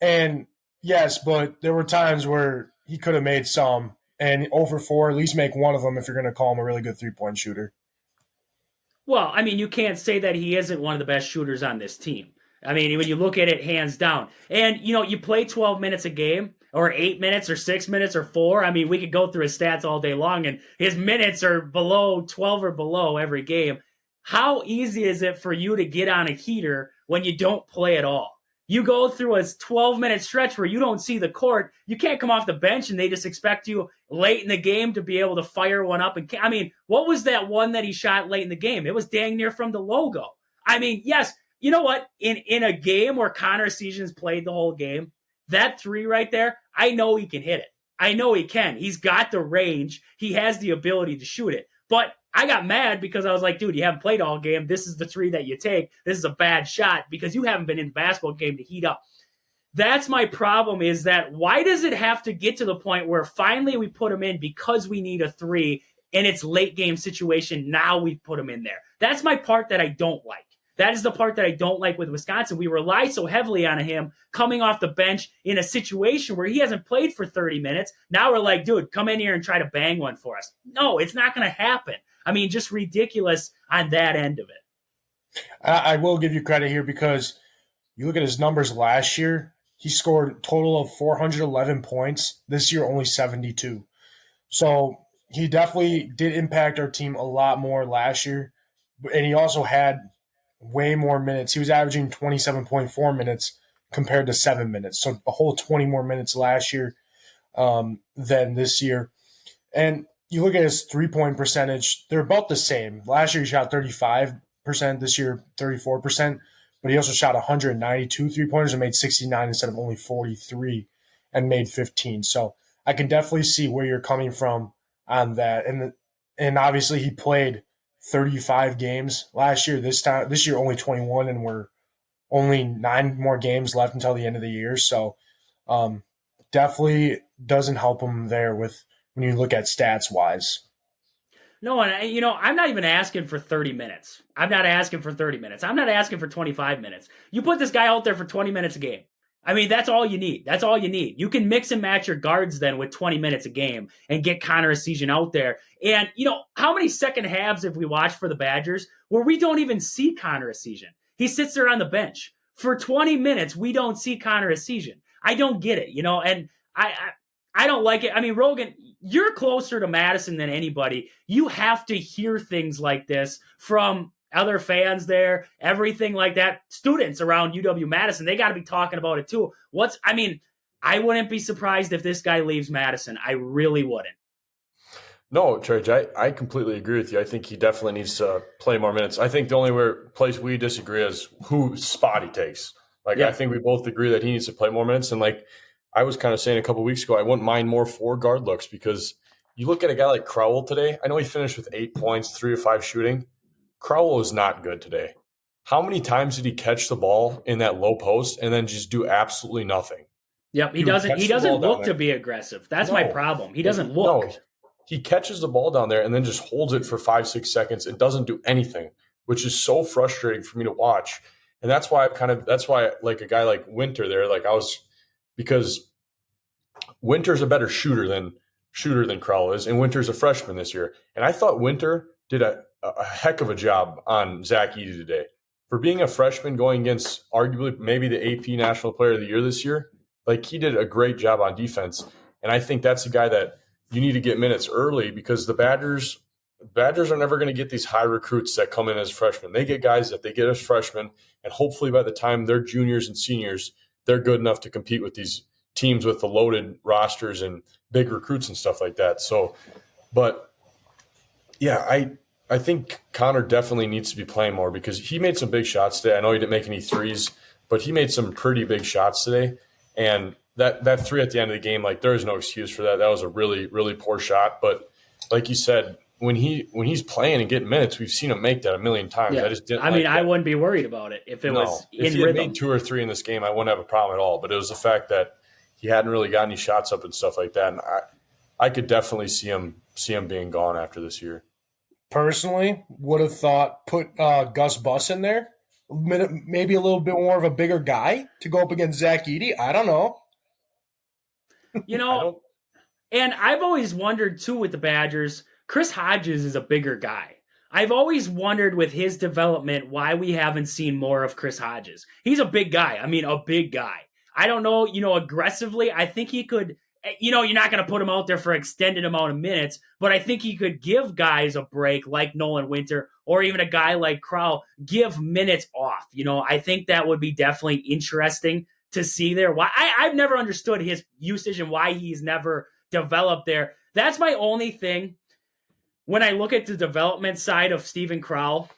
B: And yes, but there were times where he could have made some, and 0 for 4, at least make one of them if you're going to call him a really good 3-point shooter.
A: Well, I mean, you can't say that he isn't one of the best shooters on this team. I mean, when you look at it, hands down. And, you play 12 minutes a game, or 8 minutes, or 6 minutes, or 4. I mean, we could go through his stats all day long, and his minutes are below 12 or below every game. How easy is it for you to get on a heater when you don't play at all? You go through a 12-minute stretch where you don't see the court. You can't come off the bench, and they just expect you late in the game to be able to fire one up. And I mean, what was that one that he shot late in the game? It was dang near from the logo. I mean, yes, you know what? In a game where Connor Essegian's played the whole game, that 3 right there, I know he can hit it. I know he can. He's got the range. He has the ability to shoot it. But I got mad because I was like, dude, you haven't played all game. This is the 3 that you take. This is a bad shot because you haven't been in the basketball game to heat up. That's my problem, is that why does it have to get to the point where finally we put him in because we need a 3 and it's late game situation? Now we put him in there. That's my part that I don't like. That is the part that I don't like with Wisconsin. We rely so heavily on him coming off the bench in a situation where he hasn't played for 30 minutes. Now we're like, dude, come in here and try to bang one for us. No, it's not going to happen. I mean, just ridiculous on that end of it.
B: I will give you credit here because you look at his numbers last year, he scored a total of 411 points. This year, only 72. So he definitely did impact our team a lot more last year. And he also had way more minutes. He was averaging 27.4 minutes compared to 7 minutes. So a whole 20 more minutes last year than this year. And you look at his 3-point percentage, they're about the same. Last year he shot 35%, this year 34%, but he also shot 192 3-pointers and made 69 instead of only 43 and made 15. So I can definitely see where you're coming from on that. And obviously he played 35 games last year. This year only 21, and we're only 9 more games left until the end of the year. So definitely doesn't help him there with when you look at stats wise.
A: No, and I'm not even asking for 30 minutes. I'm not asking for 30 minutes. I'm not asking for 25 minutes. You put this guy out there for 20 minutes a game. I mean, that's all you need. That's all you need. You can mix and match your guards then with 20 minutes a game and get Connor Essegian out there. And, how many second halves have we watched for the Badgers where we don't even see Connor Essegian? He sits there on the bench. For 20 minutes, we don't see Connor Essegian. I don't get it, and I don't like it. I mean, Rogan, you're closer to Madison than anybody. You have to hear things like this from other fans there, everything like that. Students around UW-Madison, they got to be talking about it too. I wouldn't be surprised if this guy leaves Madison. I really wouldn't.
C: No, Church, I completely agree with you. I think he definitely needs to play more minutes. I think the only place we disagree is whose spot he takes. I think we both agree that he needs to play more minutes. And I was kind of saying a couple of weeks ago, I wouldn't mind more 4 guard looks because you look at a guy like Crowell today. I know he finished with 8 points, 3 of 5 shooting. Crowell is not good today. How many times did he catch the ball in that low post and then just do absolutely nothing?
A: Yep, he doesn't look to be aggressive. That's my problem. He doesn't look.
C: No, he catches the ball down there and then just holds it for 5-6 seconds and doesn't do anything, which is so frustrating for me to watch. And that's why like a guy like Winter there, because Winter's a better shooter than Crowell is, and Winter's a freshman this year. And I thought Winter did a heck of a job on Zach Edey today. For being a freshman going against arguably maybe the AP National Player of the Year this year, he did a great job on defense. And I think that's a guy that you need to get minutes early because the Badgers are never going to get these high recruits that come in as freshmen. They get guys that they get as freshmen, and hopefully by the time they're juniors and seniors, they're good enough to compete with these teams with the loaded rosters and big recruits and stuff like that. So, but yeah, I think Connor definitely needs to be playing more because he made some big shots today. I know he didn't make any threes, but he made some pretty big shots today. And that three at the end of the game, like, there is no excuse for that. That was a really, really poor shot. But like you said, when he's playing and getting minutes, we've seen him make that a million times.
A: Yeah.
C: I just didn't.
A: I wouldn't be worried about it if it was in
C: if he
A: rhythm.
C: had made 2 or 3 in this game, I wouldn't have a problem at all. But it was the fact that he hadn't really got any shots up and stuff like that. And I could definitely see him being gone after this year.
B: Personally, would have thought put Gus Bus in there, maybe a little bit more of a bigger guy to go up against Zach Edey. I don't know.
A: And I've always wondered too with the Badgers, Chris Hodges is a bigger guy. I've always wondered with his development why we haven't seen more of Chris Hodges. He's a big guy. I mean, a big guy. I don't know, aggressively, I think he could, you're not going to put him out there for an extended amount of minutes, but I think he could give guys a break like Nolan Winter or even a guy like Crowell, give minutes off. I think that would be definitely interesting to see there. Why I've never understood his usage and why he's never developed there. That's my only thing. When I look at the development side of Steven Crowell,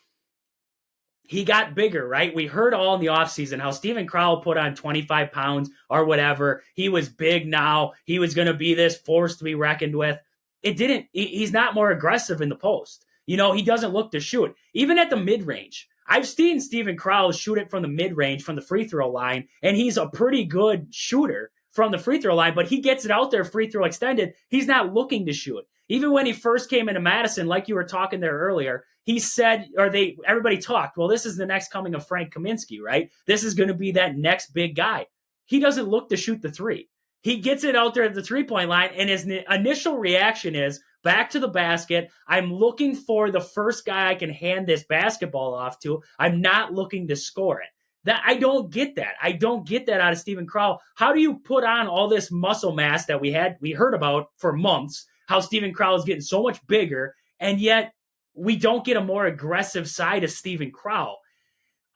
A: he got bigger, right? We heard all in the offseason how Steven Crowell put on 25 pounds or whatever. He was big now. He was going to be this force to be reckoned with. It didn't. He's not more aggressive in the post. He doesn't look to shoot. Even at the mid-range. I've seen Steven Crowell shoot it from the mid-range, from the free throw line, and he's a pretty good shooter from the free throw line, but he gets it out there, free throw extended. He's not looking to shoot. Even when he first came into Madison, like you were talking there earlier, he said, everybody talked, well, this is the next coming of Frank Kaminsky, right? This is going to be that next big guy. He doesn't look to shoot the three. He gets it out there at the three-point line, and his initial reaction is, back to the basket. I'm looking for the first guy I can hand this basketball off to. I'm not looking to score it. That I don't get that. I don't get that out of Steven Crowell. How do you put on all this muscle mass that we heard about for months, how Steven Crowell is getting so much bigger, and yet we don't get a more aggressive side of Steven Crowell?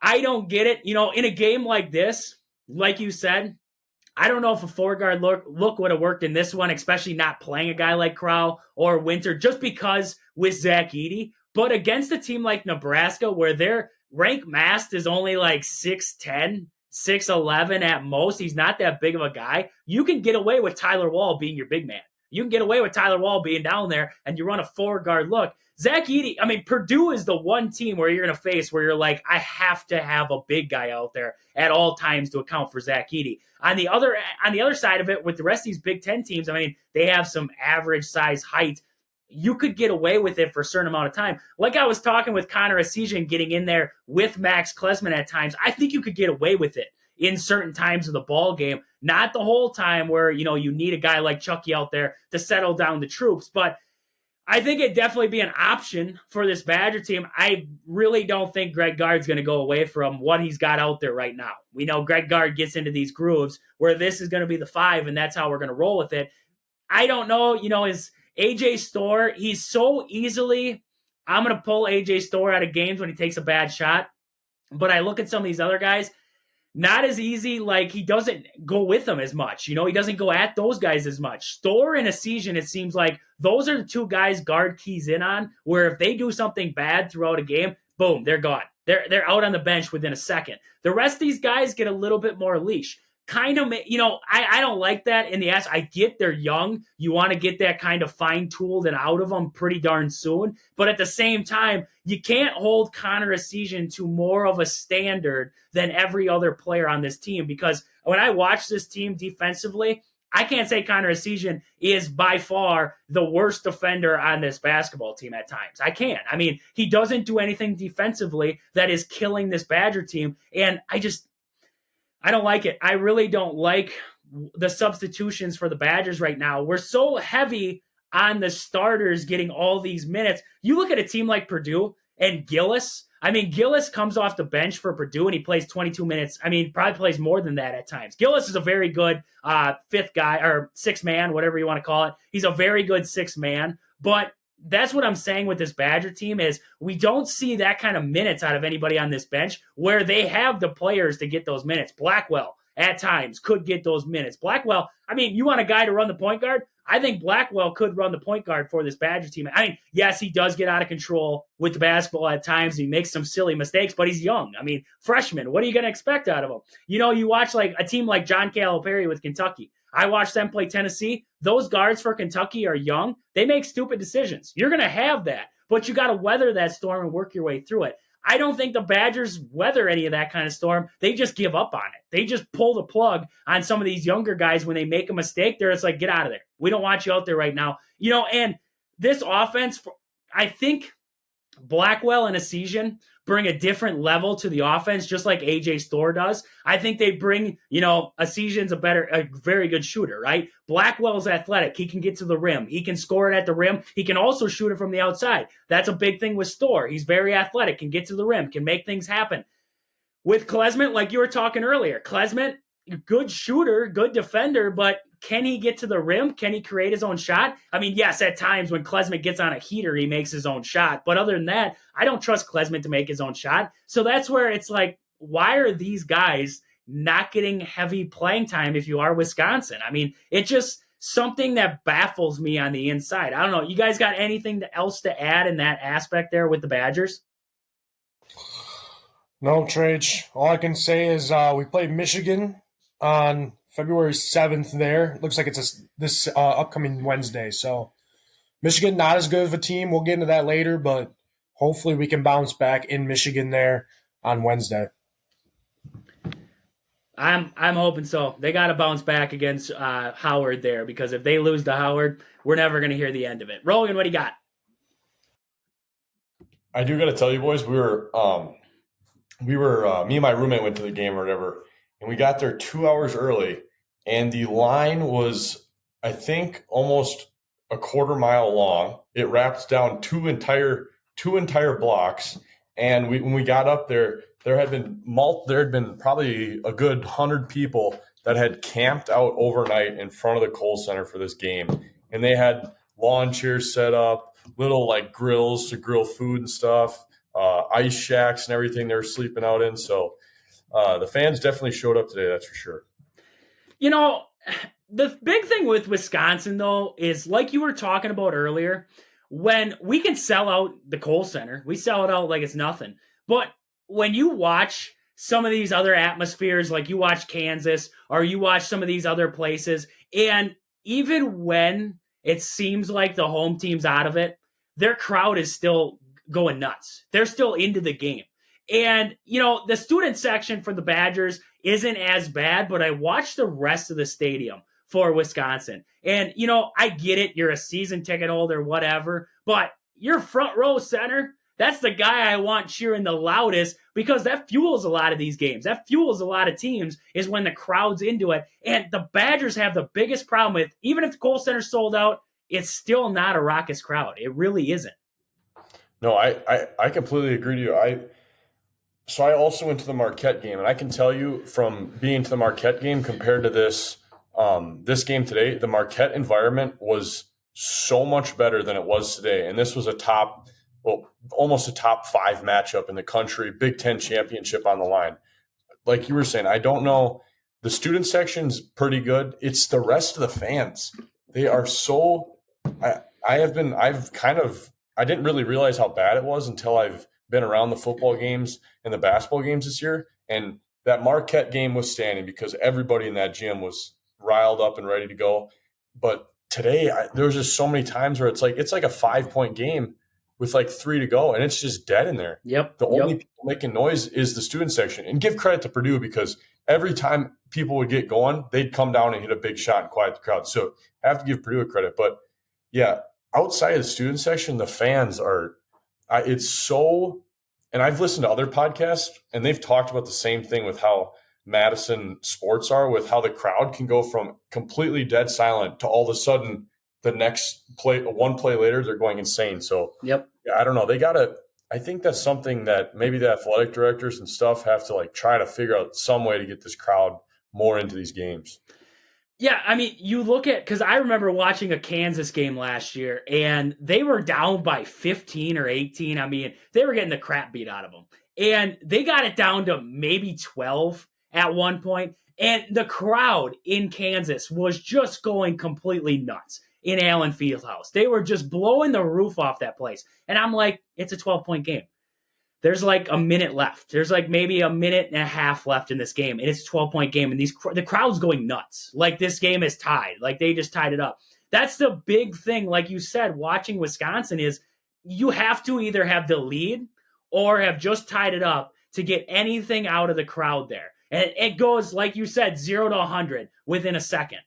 A: I don't get it. In a game like this, like you said, I don't know if a four-guard look would have worked in this one, especially not playing a guy like Crowell or Winter, just because with Zach Edey. But against a team like Nebraska, where their rank mass is only like 6'10", 6'11" at most, he's not that big of a guy, you can get away with Tyler Wall being your big man. You can get away with Tyler Wall being down there, and you run a four-guard look. Zach Edey, Purdue is the one team where you're going to face where you're like, I have to have a big guy out there at all times to account for Zach Edey. On the other side of it, with the rest of these Big Ten teams, they have some average size height. You could get away with it for a certain amount of time. Like I was talking with Connor Essegian getting in there with Max Klesman at times, I think you could get away with it in certain times of the ball game. Not the whole time where, you need a guy like Chucky out there to settle down the troops, but I think it'd definitely be an option for this Badger team. I really don't think Greg Gard's going to go away from what he's got out there right now. We know Greg Gard gets into these grooves where this is going to be the 5, and that's how we're going to roll with it. I don't know, is AJ Storr, he's so easily, I'm going to pull AJ Storr out of games when he takes a bad shot. But I look at some of these other guys, not as easy, like he doesn't go with them as much. He doesn't go at those guys as much. Storr and Essegian, it seems like those are the two guys Gard keys in on, where if they do something bad throughout a game, boom, they're gone. They're out on the bench within a second. The rest of these guys get a little bit more leash. Kind of, I don't like that in the ass. I get they're young. You want to get that kind of fine-tooled and out of them pretty darn soon. But at the same time, you can't hold Connor Essegian to more of a standard than every other player on this team. Because when I watch this team defensively, I can't say Connor Essegian is by far the worst defender on this basketball team at times. I can't. He doesn't do anything defensively that is killing this Badger team. And I don't like it. I really don't like the substitutions for the Badgers right now. We're so heavy on the starters getting all these minutes. You look at a team like Purdue and Gillis. Gillis comes off the bench for Purdue and he plays 22 minutes. Probably plays more than that at times. Gillis is a very good fifth guy or sixth man, whatever you want to call it. He's a very good sixth man, but that's what I'm saying with this Badger team is we don't see that kind of minutes out of anybody on this bench where they have the players to get those minutes. Blackwell, at times could get those minutes. Blackwell, I mean, you want a guy to run the point guard? I think Blackwell could run the point guard for this Badger team. I mean, yes, he does get out of control with the basketball at times. He makes some silly mistakes, but he's young. I mean, freshman, what are you going to expect out of him? You know, you watch like a team like John Calipari with Kentucky. I watched them play Tennessee. Those guards for Kentucky are young. They make stupid decisions. You're going to have that, but you got to weather that storm and work your way through it. I don't think the Badgers weather any of that kind of storm. They just give up on it. They just pull the plug on some of these younger guys when they make a mistake. They're just like, get out of there. We don't want you out there right now. You know, and this offense, I think Blackwell and Essegian bring a different level to the offense, just like AJ Storr does. I think they bring, you know, Essegian's a very good shooter, right? Blackwell's athletic. He can get to the rim. He can score it at the rim. He can also shoot it from the outside. That's a big thing with Storr. He's very athletic, can get to the rim, can make things happen. With Klesmit, like you were talking earlier, Klesmit, good shooter, good defender, but can he get to the rim? Can he create his own shot? I mean, yes, at times when Klesmit gets on a heater, he makes his own shot. But other than that, I don't trust Klesmit to make his own shot. So that's where it's like, why are these guys not getting heavy playing time if you are Wisconsin? I mean, it's just something that baffles me on the inside. I don't know. You guys got anything else to add in that aspect there with the Badgers?
B: No, Trage. All I can say is we played Michigan on February 7th there. Looks like it's this upcoming Wednesday. So Michigan, not as good of a team. We'll get into that later, but hopefully we can bounce back in Michigan there on Wednesday.
A: I'm hoping so. They got to bounce back against Howard there, because if they lose to Howard, we're never going to hear the end of it. Rogan, what do you got?
C: I do got to tell you, boys, we were me and my roommate went to the game or whatever, and we got there 2 hours early, and the line was, I think, almost a quarter mile long. It wrapped down two entire blocks, and when we got up there, there had been probably a good 100 people that had camped out overnight in front of the Kohl Center for this game, and they had lawn chairs set up, little like grills to grill food and stuff, ice shacks and everything they were sleeping out in. So the fans definitely showed up today, that's for sure.
A: You know, the big thing with Wisconsin, though, is like you were talking about earlier, when we can sell out the Kohl Center, we sell it out like it's nothing. But when you watch some of these other atmospheres, like you watch Kansas or you watch some of these other places, and even when it seems like the home team's out of it, their crowd is still going nuts. They're still into the game. And, you know, the student section for the Badgers isn't as bad, but I watched the rest of the stadium for Wisconsin. And, you know, I get it. You're a season ticket holder, whatever, but your front row center, that's the guy I want cheering the loudest, because that fuels a lot of these games. That fuels a lot of teams, is when the crowd's into it. And the Badgers have the biggest problem with, even if the Kohl Center's sold out, it's still not a raucous crowd. It really isn't.
C: No, I completely agree with you. So I also went to the Marquette game, and I can tell you from being to the Marquette game compared to this game today, the Marquette environment was so much better than it was today. And this was almost a top 5 matchup in the country, Big Ten championship on the line. Like you were saying, I don't know. The student section's pretty good. It's the rest of the fans. They are so I didn't really realize how bad it was until I've been around the football games and the basketball games this year. And that Marquette game was standing because everybody in that gym was riled up and ready to go. But today, there was just so many times where it's like a 5-point game with like 3 to go, and it's just dead in there.
A: Yep.
C: The only people making noise is the student section. And give credit to Purdue, because every time people would get going, they'd come down and hit a big shot and quiet the crowd. So I have to give Purdue a credit. But yeah, outside of the student section, the fans are it's so – and I've listened to other podcasts, and they've talked about the same thing with how Madison sports are, with how the crowd can go from completely dead silent to all of a sudden the next one play later, they're going insane. So
A: yep.
C: Yeah, I don't know. They got to – I think that's something that maybe the athletic directors and stuff have to like try to figure out some way to get this crowd more into these games.
A: Yeah, I mean, you look at – because I remember watching a Kansas game last year, and they were down by 15 or 18. I mean, they were getting the crap beat out of them. And they got it down to maybe 12 at one point. And the crowd in Kansas was just going completely nuts in Allen Fieldhouse. They were just blowing the roof off that place. And I'm like, it's a 12-point game. There's like a minute left. There's like maybe a minute and a half left in this game, and it's a 12-point game, and the crowd's going nuts. Like, this game is tied. Like, they just tied it up. That's the big thing, like you said, watching Wisconsin is you have to either have the lead or have just tied it up to get anything out of the crowd there. And it goes, like you said, 0 to 100 within a second.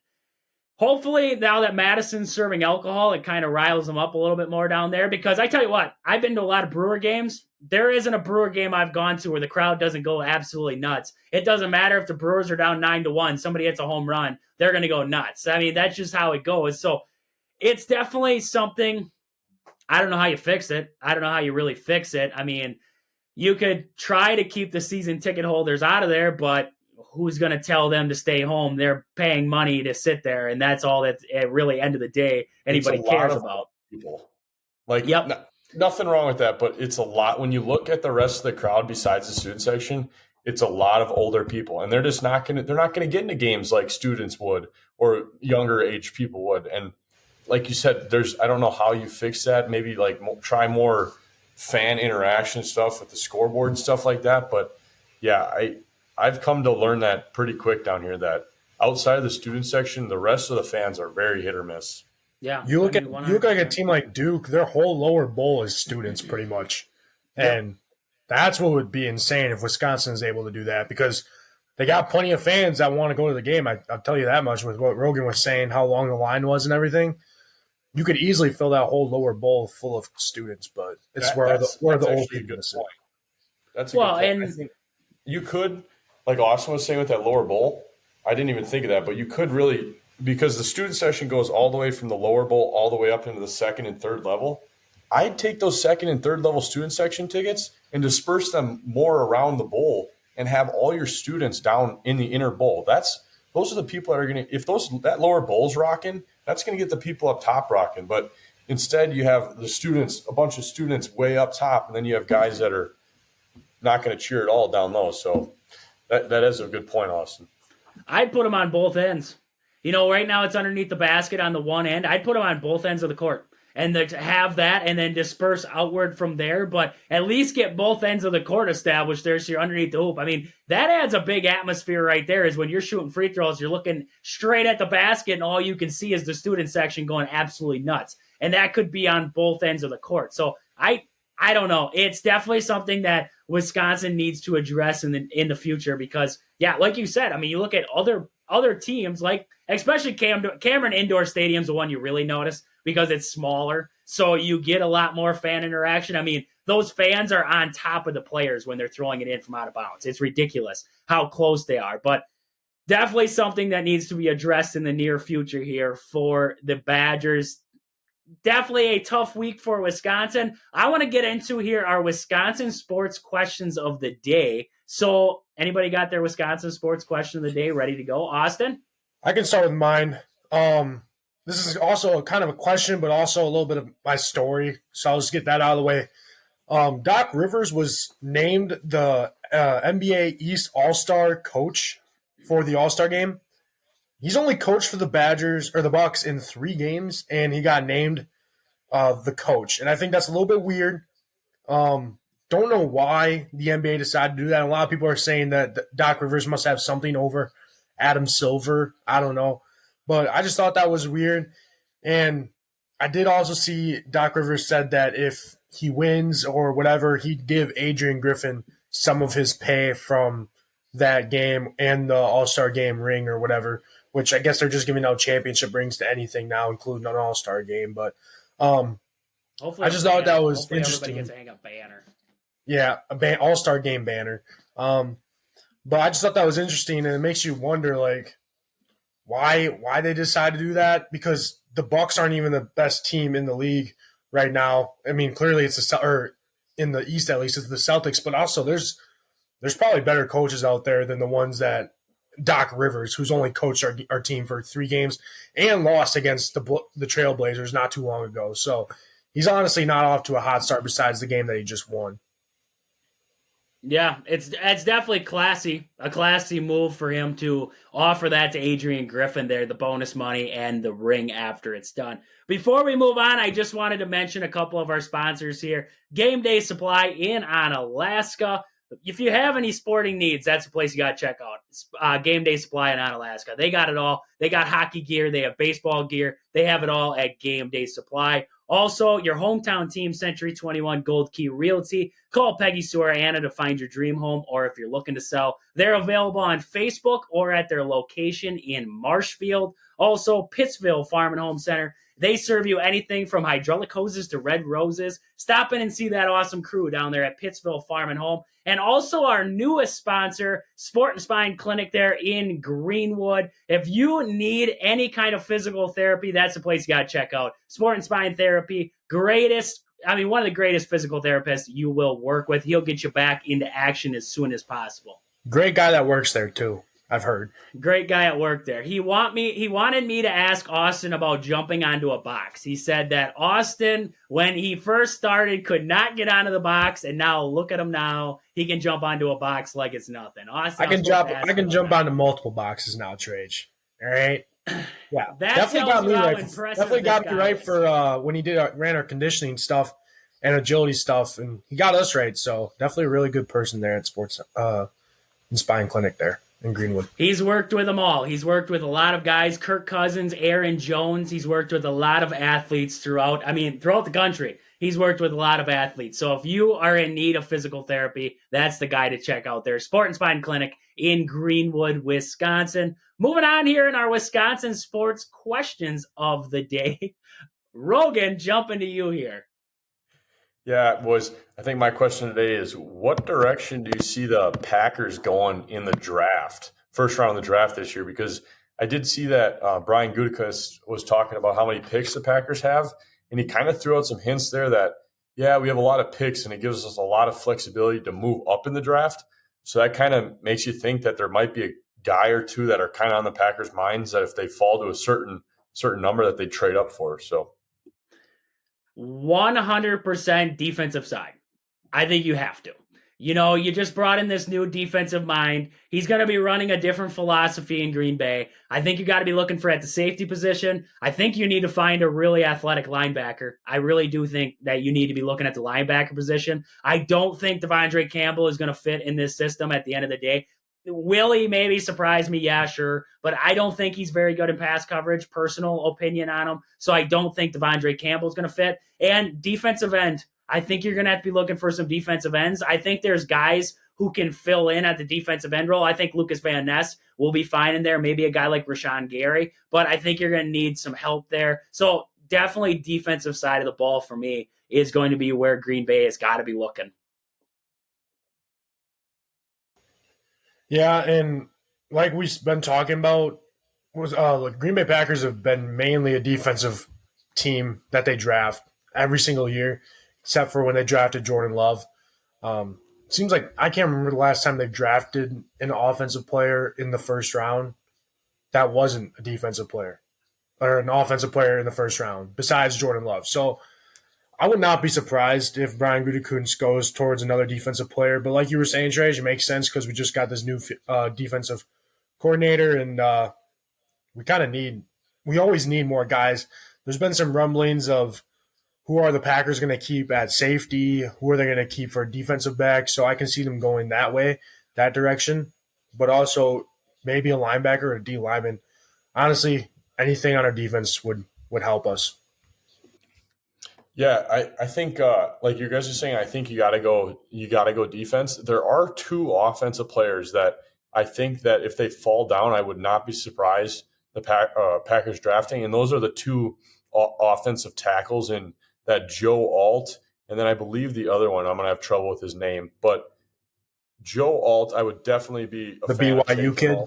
A: Hopefully, now that Madison's serving alcohol, it kind of riles them up a little bit more down there. Because I tell you what, I've been to a lot of Brewer games. There isn't a Brewer game I've gone to where the crowd doesn't go absolutely nuts. It doesn't matter if the Brewers are down 9-1, somebody hits a home run, they're going to go nuts. I mean, that's just how it goes. So it's definitely something. I don't know how you fix it. I don't know how you really fix it. I mean, you could try to keep the season ticket holders out of there, but who's going to tell them to stay home? They're paying money to sit there, and that's all that at really end of the day anybody cares about.
C: People. Like, yep. Nothing wrong with that, but it's a lot. When you look at the rest of the crowd besides the student section, it's a lot of older people, and they're just not going to get into games like students would or younger age people would. And like you said, I don't know how you fix that. Maybe like try more fan interaction stuff with the scoreboard and stuff like that. But yeah, I've come to learn that pretty quick down here, that outside of the student section, the rest of the fans are very hit or miss.
A: Yeah,
B: you look like a team like Duke. Their whole lower bowl is students, pretty much, and that's what would be insane if Wisconsin is able to do that, because they got plenty of fans that want to go to the game. I'll tell you that much. With what Rogan was saying, how long the line was and everything, you could easily fill that whole lower bowl full of students. But it's where the old people sit.
C: That's a good point. I think you could, like Austin was saying with that lower bowl. I didn't even think of that, but you could really. Because the student section goes all the way from the lower bowl all the way up into the second and third level. I'd take those second and third level student section tickets and disperse them more around the bowl and have all your students down in the inner bowl. Those are the people that are going to, if that lower bowl's rocking, that's going to get the people up top rocking. But instead you have the students, a bunch of students way up top, and then you have guys that are not going to cheer at all down low. So that is a good point, Austin.
A: I'd put them on both ends. You know, right now it's underneath the basket on the one end. I'd put them on both ends of the court and to have that and then disperse outward from there, but at least get both ends of the court established there so you're underneath the hoop. I mean, that adds a big atmosphere right there, is when you're shooting free throws, you're looking straight at the basket and all you can see is the student section going absolutely nuts. And that could be on both ends of the court. So I don't know. It's definitely something that Wisconsin needs to address in the future because, yeah, like you said, I mean, you look at other teams, like especially Cameron Indoor Stadium's the one you really notice because it's smaller, so you get a lot more fan interaction. I mean, those fans are on top of the players when they're throwing it in from out of bounds. It's ridiculous how close they are, but definitely something that needs to be addressed in the near future here for the Badgers. Definitely a tough week for Wisconsin. I want to get into here our Wisconsin sports questions of the day. So anybody got their Wisconsin sports question of the day ready to go? Austin?
B: I can start with mine. This is also kind of a question, but also a little bit of my story. So I'll just get that out of the way. Doc Rivers was named the NBA East All-Star coach for the All-Star game. He's only coached for the Badgers or the Bucks in 3 games, and he got named the coach. And I think that's a little bit weird. Don't know why the NBA decided to do that. A lot of people are saying that Doc Rivers must have something over Adam Silver. I don't know. But I just thought that was weird. And I did also see Doc Rivers said that if he wins or whatever, he'd give Adrian Griffin some of his pay from that game and the All-Star game ring or whatever, which I guess they're just giving out championship rings to anything now, including an All-Star game. But
A: hopefully
B: I just thought that was interesting.
A: Everybody gets to hang a banner.
B: Yeah, All-Star game banner. But I just thought that was interesting, and it makes you wonder, like, why they decide to do that, because the Bucks aren't even the best team in the league right now. I mean, clearly it's or in the East at least, it's the Celtics, but also there's probably better coaches out there than the ones that Doc Rivers, who's only coached our team for 3 games and lost against the Trailblazers not too long ago. So he's honestly not off to a hot start besides the game that he just won.
A: Yeah, it's definitely a classy move for him to offer that to Adrian Griffin there, the bonus money and the ring after it's done. Before we move on, I just wanted to mention a couple of our sponsors here. Game Day Supply in Onalaska. If you have any sporting needs, that's the place you got to check out. Game Day Supply in Onalaska. They got it all. They got hockey gear. They have baseball gear. They have it all at Game Day Supply. Also, your hometown team, Century 21 Gold Key Realty. Call Peggy, Sue, or Anna to find your dream home, or if you're looking to sell, they're available on Facebook or at their location in Marshfield. Also, Pittsville Farm and Home Center. They serve you anything from hydraulic hoses to red roses. Stop in and see that awesome crew down there at Pittsville Farm and Home. And also our newest sponsor, Sport and Spine Clinic there in Greenwood. If you need any kind of physical therapy, that's the place you got to check out. Sport and Spine Therapy, one of the greatest physical therapists you will work with. He'll get you back into action as soon as possible.
B: Great guy that works there too, I've heard.
A: Great guy at work there. He wanted me to ask Austin about jumping onto a box. He said that Austin, when he first started, could not get onto the box, and now look at him now. He can jump onto a box like it's nothing. Austin,
B: I can jump onto multiple boxes now, Trage. All right. Yeah,
A: that
B: definitely got me right. Definitely got me right
A: is.
B: for when he ran our conditioning stuff and agility stuff, and he got us right. So definitely a really good person there at Sports and Spine Clinic there in Greenwood.
A: He's worked with them all. He's worked with a lot of guys, Kirk Cousins, Aaron Jones. He's worked with a lot of athletes throughout the country. He's worked with a lot of athletes. So if you are in need of physical therapy, that's the guy to check out there. Sport and Spine Clinic in Greenwood, Wisconsin. Moving on here in our Wisconsin sports questions of the day. Rogan, jumping to you here.
C: Yeah, I think my question today is, what direction do you see the Packers going in the draft, first round of the draft this year? Because I did see that Brian Gutekunst was talking about how many picks the Packers have, and he kind of threw out some hints there that, yeah, we have a lot of picks, and it gives us a lot of flexibility to move up in the draft. So that kind of makes you think that there might be a guy or two that are kind of on the Packers' minds that if they fall to a certain number that they trade up for. So
A: 100% defensive side. I think you have to. You just brought in this new defensive mind. He's going to be running a different philosophy in Green Bay. I think you got to be looking for at the safety position. I think you need to find a really athletic linebacker. I really do think that you need to be looking at the linebacker position. I don't think Devondre Campbell is going to fit in this system at the end of the day. Will he maybe surprise me? Yeah, sure. But I don't think he's very good in pass coverage, personal opinion on him. So I don't think Devondre Campbell is going to fit. And defensive end, I think you're going to have to be looking for some defensive ends. I think there's guys who can fill in at the defensive end role. I think Lucas Van Ness will be fine in there. Maybe a guy like Rashawn Gary. But I think you're going to need some help there. So definitely defensive side of the ball for me is going to be where Green Bay has got to be looking.
B: Yeah, and like we've been talking about, Green Bay Packers have been mainly a defensive team that they draft every single year, except for when they drafted Jordan Love. Seems like I can't remember the last time they drafted an offensive player in the first round that wasn't a defensive player or an offensive player in the first round besides Jordan Love. So I would not be surprised if Brian Gutekunst goes towards another defensive player. But like you were saying, Trey, it makes sense because we just got this new defensive coordinator, and we always need more guys. There's been some rumblings of who are the Packers going to keep at safety, who are they going to keep for defensive back. So I can see them going that way, that direction, but also maybe a linebacker or a D lineman. Honestly, anything on our defense would help us.
C: Yeah, I think like you guys are saying, I think you gotta go defense. There are two offensive players that I think that if they fall down, I would not be surprised the Packers drafting, and those are the two offensive tackles in that Joe Alt, and then I believe the other one, I'm gonna have trouble with his name, but Joe Alt, I would definitely be a
B: the
C: fan
B: BYU
C: of
B: kid.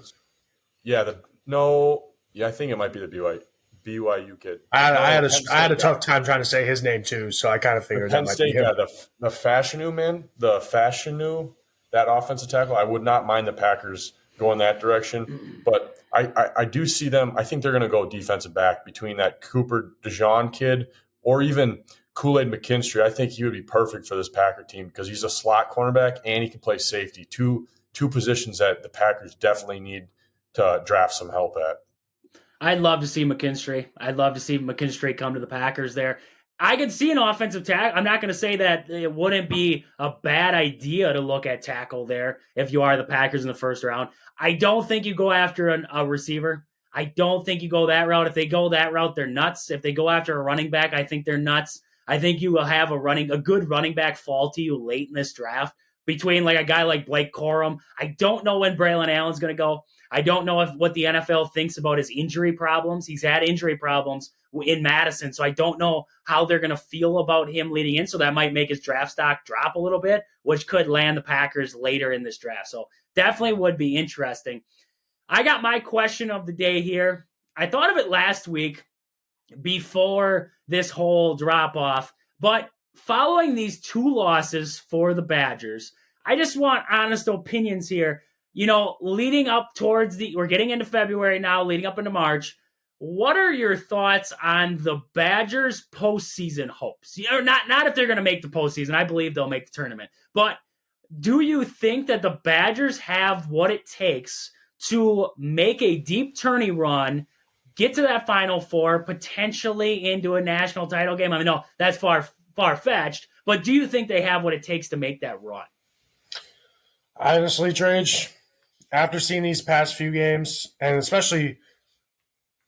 C: I think it might be the BYU kid.
B: I had a tough time trying to say his name too, so I kind of figured that might be him.
C: Yeah, the Fashanu, that offensive tackle. I would not mind the Packers going that direction, but I do see them. I think they're going to go defensive back between that Cooper DeJean kid or even Kool-Aid McKinstry, I think he would be perfect for this Packer team because he's a slot cornerback and he can play safety. Two positions that the Packers definitely need to draft some help at.
A: I'd love to see McKinstry. I'd love to see McKinstry come to the Packers there. I could see an offensive tackle. I'm not going to say that it wouldn't be a bad idea to look at tackle there if you are the Packers in the first round. I don't think you go after a receiver. I don't think you go that route. If they go that route, they're nuts. If they go after a running back, I think they're nuts. I think you will have a good running back fall to you late in this draft between like a guy like Blake Corum. I don't know when Braylon Allen's going to go. I don't know what the NFL thinks about his injury problems. He's had injury problems in Madison, so I don't know how they're going to feel about him leading in. So that might make his draft stock drop a little bit, which could land the Packers later in this draft. So definitely would be interesting. I got my question of the day here. I thought of it last week before this whole drop-off, but following these 2 losses for the Badgers, I just want honest opinions here. You know, leading up towards we're getting into February now, leading up into March. What are your thoughts on the Badgers' postseason hopes? You know, not if they're going to make the postseason. I believe they'll make the tournament. But do you think that the Badgers have what it takes to make a deep tourney run, get to that Final Four, potentially into a national title game? I mean, no, that's far-fetched. But do you think they have what it takes to make that run?
B: Honestly, Trage, after seeing these past few games, and especially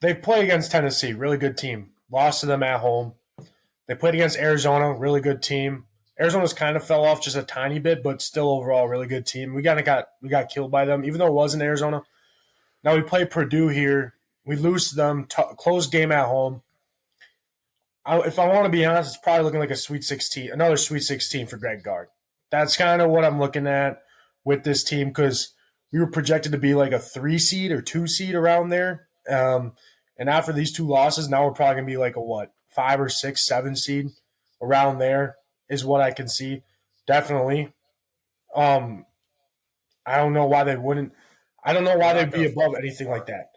B: they've played against Tennessee, really good team. Lost to them at home. They played against Arizona, really good team. Arizona's kind of fell off just a tiny bit, but still overall really good team. We got killed by them, even though it wasn't Arizona. Now we play Purdue here. We lose to them, close game at home. If I want to be honest, it's probably looking like another Sweet 16 for Greg Gard. That's kind of what I'm looking at with this team because we were projected to be like a 3 seed or 2 seed around there. And after these 2 losses, now we're probably going to be like a 5 or 6, 7 seed around there is what I can see. Definitely. I don't know why they wouldn't. I don't know why they'd be above anything like that.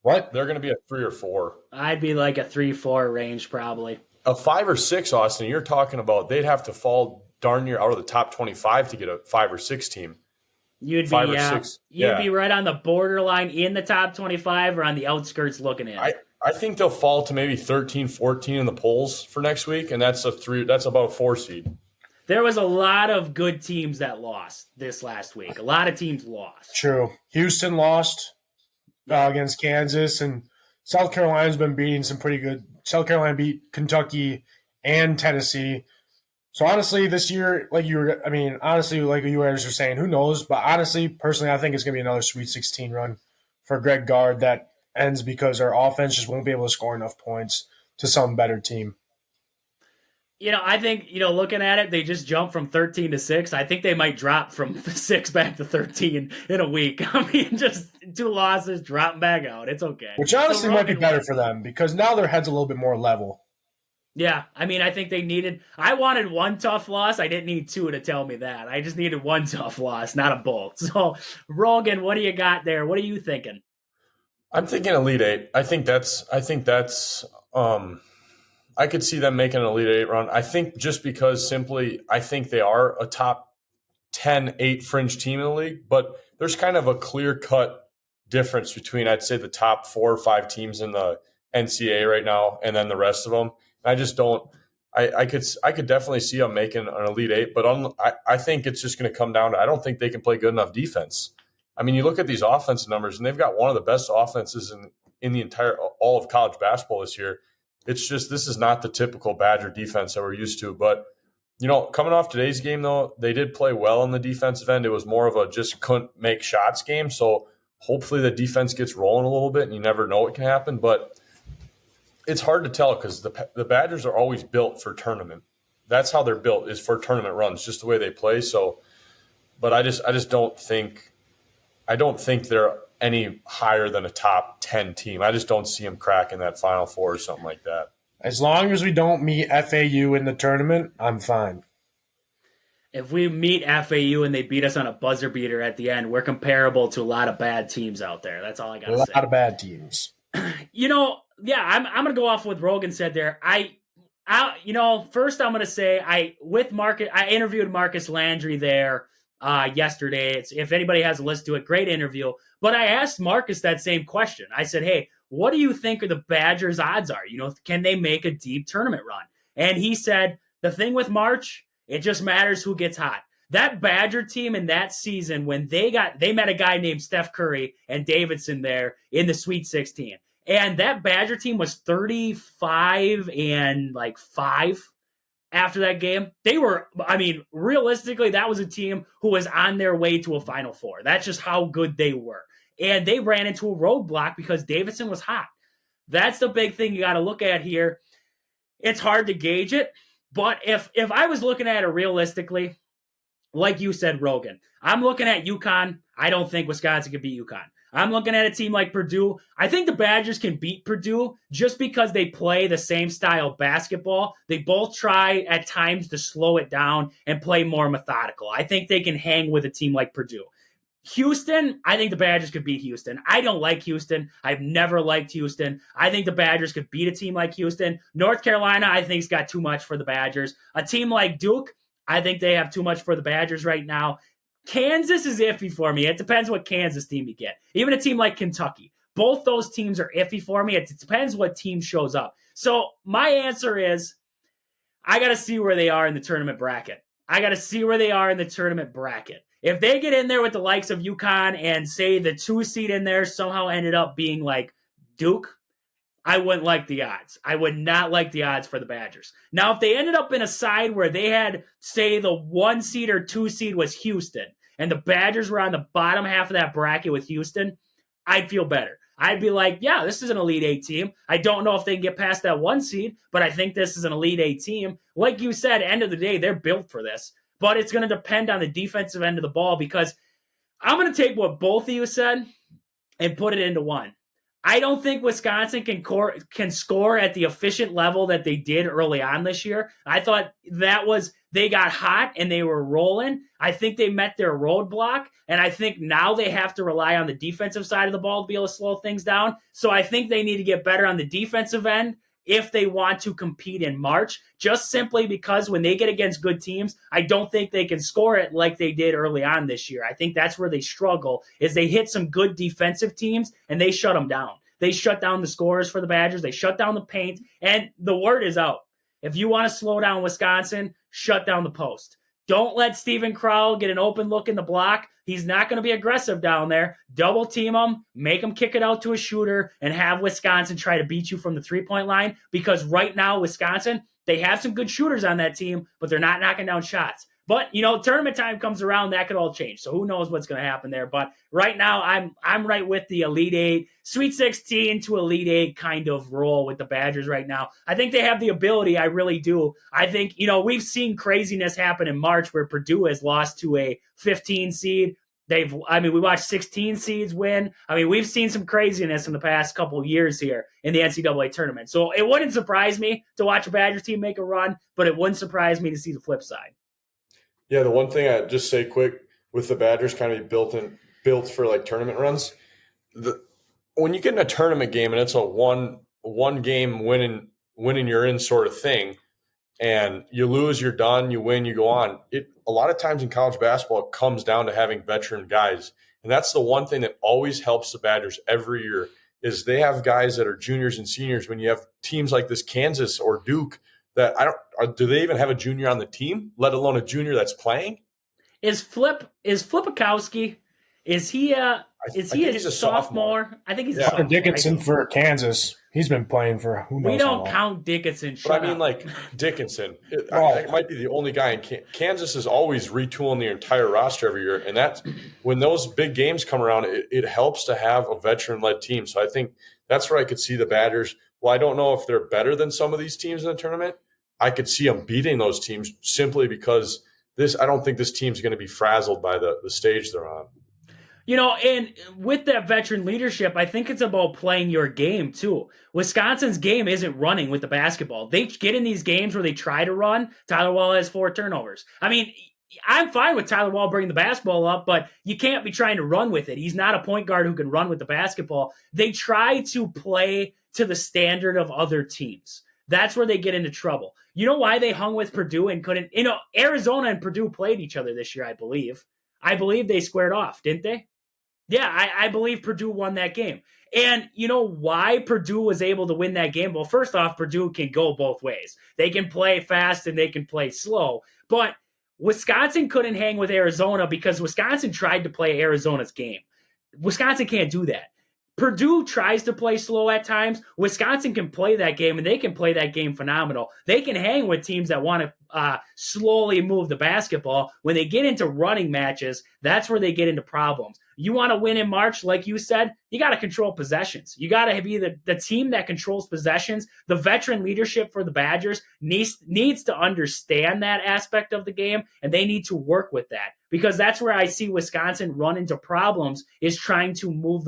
B: What?
C: They're going to be a 3 or 4.
A: I'd be like a 3-4 range probably.
C: A 5 or 6, Austin, you're talking about they'd have to fall darn near out of the top 25 to get a 5 or 6 team.
A: You'd be 6. You'd be right on the borderline in the top 25 or on the outskirts looking in.
C: I think they'll fall to maybe 13, 14 in the polls for next week, and that's about a 4 seed.
A: There was a lot of good teams that lost this last week. A lot of teams lost.
B: True. Houston lost against Kansas, and South Carolina's been beating some pretty good. South Carolina beat Kentucky and Tennessee. So honestly, this year, like you guys are saying, who knows? But honestly, personally, I think it's going to be another Sweet 16 run for Greg Gard that ends because our offense just won't be able to score enough points to some better team.
A: You know, I think, looking at it, they just jumped from 13 to 6. I think they might drop from 6 back to 13 in a week. I mean, just 2 losses, dropping back out. It's okay.
B: Which honestly might be better for them because now their head's a little bit more level.
A: Yeah, I mean, I think I wanted 1 tough loss. I didn't need 2 to tell me that. I just needed 1 tough loss, not a both. So, Rogan, what do you got there? What are you thinking?
C: I'm thinking Elite 8. I think that's I could see them making an Elite 8 run. I think just because I think they are a top 10, 8 fringe team in the league, but there's kind of a clear-cut difference between, I'd say, the top 4 or 5 teams in the NCAA right now and then the rest of them. I just don't – I could definitely see them making an Elite 8, but I think it's just going to come down to I don't think they can play good enough defense. I mean, you look at these offensive numbers, and they've got one of the best offenses in the entire – all of college basketball this year. It's just this is not the typical Badger defense that we're used to. But, coming off today's game, though, they did play well on the defensive end. It was more of a just couldn't make shots game. So hopefully the defense gets rolling a little bit, and you never know what can happen. But it's hard to tell because the Badgers are always built for tournament. That's how they're built is for tournament runs, just the way they play. So, but I just don't think they're any higher than a top 10 team. I just don't see them cracking that Final Four or something like that.
B: As long as we don't meet FAU in the tournament, I'm fine.
A: If we meet FAU and they beat us on a buzzer beater at the end, we're comparable to a lot of bad teams out there. That's all I got to say.
B: A lot of bad teams.
A: Yeah, I'm going to go off what Rogan said there. First I'm going to say I interviewed Marcus Landry there yesterday. If anybody hasn't listened to it, great interview. But I asked Marcus that same question. I said, hey, what do you think the Badgers' odds are? Can they make a deep tournament run? And he said, the thing with March, it just matters who gets hot. That Badger team in that season, when they met a guy named Steph Curry and Davidson there in the Sweet 16. And that Badger team was 35 and 5 after that game. They were, realistically, that was a team who was on their way to a Final Four. That's just how good they were. And they ran into a roadblock because Davidson was hot. That's the big thing you got to look at here. It's hard to gauge it, but if I was looking at it realistically, like you said, Rogan, I'm looking at UConn. I don't think Wisconsin can beat UConn. I'm looking at a team like Purdue. I think the Badgers can beat Purdue just because they play the same style of basketball. They both try at times to slow it down and play more methodical. I think they can hang with a team like Purdue. Houston, I think the Badgers could beat Houston. I don't like Houston. I've never liked Houston. I think the Badgers could beat a team like Houston. North Carolina, I think, has got too much for the Badgers. A team like Duke, I think they have too much for the Badgers right now. Kansas is iffy for me. It depends what Kansas team you get. Even a team like Kentucky. Both those teams are iffy for me. It depends what team shows up. So my answer is I got to see where they are in the tournament bracket. If they get in there with the likes of UConn and say the 2 seed in there somehow ended up being like Duke, I wouldn't like the odds. I would not like the odds for the Badgers. Now, if they ended up in a side where they had, say, the 1 seed or 2 seed was Houston, and the Badgers were on the bottom half of that bracket with Houston, I'd feel better. I'd be like, yeah, this is an Elite Eight team. I don't know if they can get past that 1 seed, but I think this is an Elite Eight team. Like you said, end of the day, they're built for this. But it's going to depend on the defensive end of the ball because I'm going to take what both of you said and put it into one. I don't think Wisconsin can score at the efficient level that they did early on this year. I thought they got hot and they were rolling. I think they met their roadblock, and I think now they have to rely on the defensive side of the ball to be able to slow things down. So I think they need to get better on the defensive end if they want to compete in March, just simply because when they get against good teams, I don't think they can score it like they did early on this year. I think that's where they struggle, is they hit some good defensive teams and they shut them down. They shut down the scorers for the Badgers. They shut down the paint, and the word is out. If you want to slow down Wisconsin, shut down the post. Don't let Steven Crowell get an open look in the block. He's not going to be aggressive down there. Double team him, make him kick it out to a shooter, and have Wisconsin try to beat you from the three-point line, because right now, Wisconsin, they have some good shooters on that team, but they're not knocking down shots. But, tournament time comes around, that could all change. So who knows what's going to happen there. But right now, I'm right with the Elite Eight, Sweet 16 to Elite Eight kind of role with the Badgers right now. I think they have the ability. I really do. I think, we've seen craziness happen in March where Purdue has lost to a 15 seed. We watched 16 seeds win. We've seen some craziness in the past couple of years here in the NCAA tournament. So it wouldn't surprise me to watch a Badgers team make a run, but it wouldn't surprise me to see the flip side.
C: Yeah, the one thing I'd just say quick with the Badgers kind of built for like tournament runs, when you get in a tournament game and it's a one game winning you're in sort of thing, and you lose, you're done, you win, you go on. A lot of times in college basketball, it comes down to having veteran guys. And that's the one thing that always helps the Badgers every year is they have guys that are juniors and seniors. When you have teams like this Kansas or Duke that do they even have a junior on the team, let alone a junior that's playing?
A: Is Flipikowski, is he a sophomore? I think he's a sophomore.
B: Dickinson for Kansas. He's been playing for who knows.
A: We don't count Dickinson.
C: But like Dickinson, that might be the only guy in Kansas is always retooling the entire roster every year. And that's when those big games come around, it helps to have a veteran-led team. So I think that's where I could see the Badgers. Well, I don't know if they're better than some of these teams in the tournament. I could see them beating those teams simply because I don't think this team's going to be frazzled by the stage they're on.
A: And with that veteran leadership, I think it's about playing your game too. Wisconsin's game isn't running with the basketball. They get in these games where they try to run. Tyler Wall has 4 turnovers. I'm fine with Tyler Wall bringing the basketball up, but you can't be trying to run with it. He's not a point guard who can run with the basketball. They try to play to the standard of other teams. that's where they get into trouble. You know why they hung with Purdue and couldn't? Arizona and Purdue played each other this year, I believe. I believe they squared off, didn't they? Yeah, I believe Purdue won that game. And you know why Purdue was able to win that game? Well, first off, Purdue can go both ways. They can play fast and they can play slow. But Wisconsin couldn't hang with Arizona because Wisconsin tried to play Arizona's game. Wisconsin can't do that. Purdue tries to play slow at times. Wisconsin can play that game, and they can play that game phenomenal. They can hang with teams that want to slowly move the basketball. When they get into running matches, that's where they get into problems. You want to win in March, like you said, you got to control possessions. You got to be the team that controls possessions. The veteran leadership for the Badgers needs to understand that aspect of the game, and they need to work with that. Because that's where I see Wisconsin run into problems, is trying to move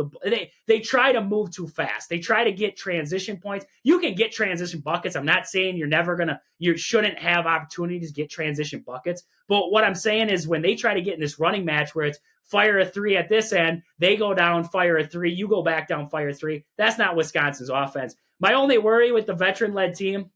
A: they try to move too fast. They try to get transition points. You can get transition buckets. I'm not saying you shouldn't have opportunities to get transition buckets. But what I'm saying is when they try to get in this running match where it's fire a three at this end, they go down, fire a three, you go back down, fire three. That's not Wisconsin's offense. My only worry with the veteran-led team,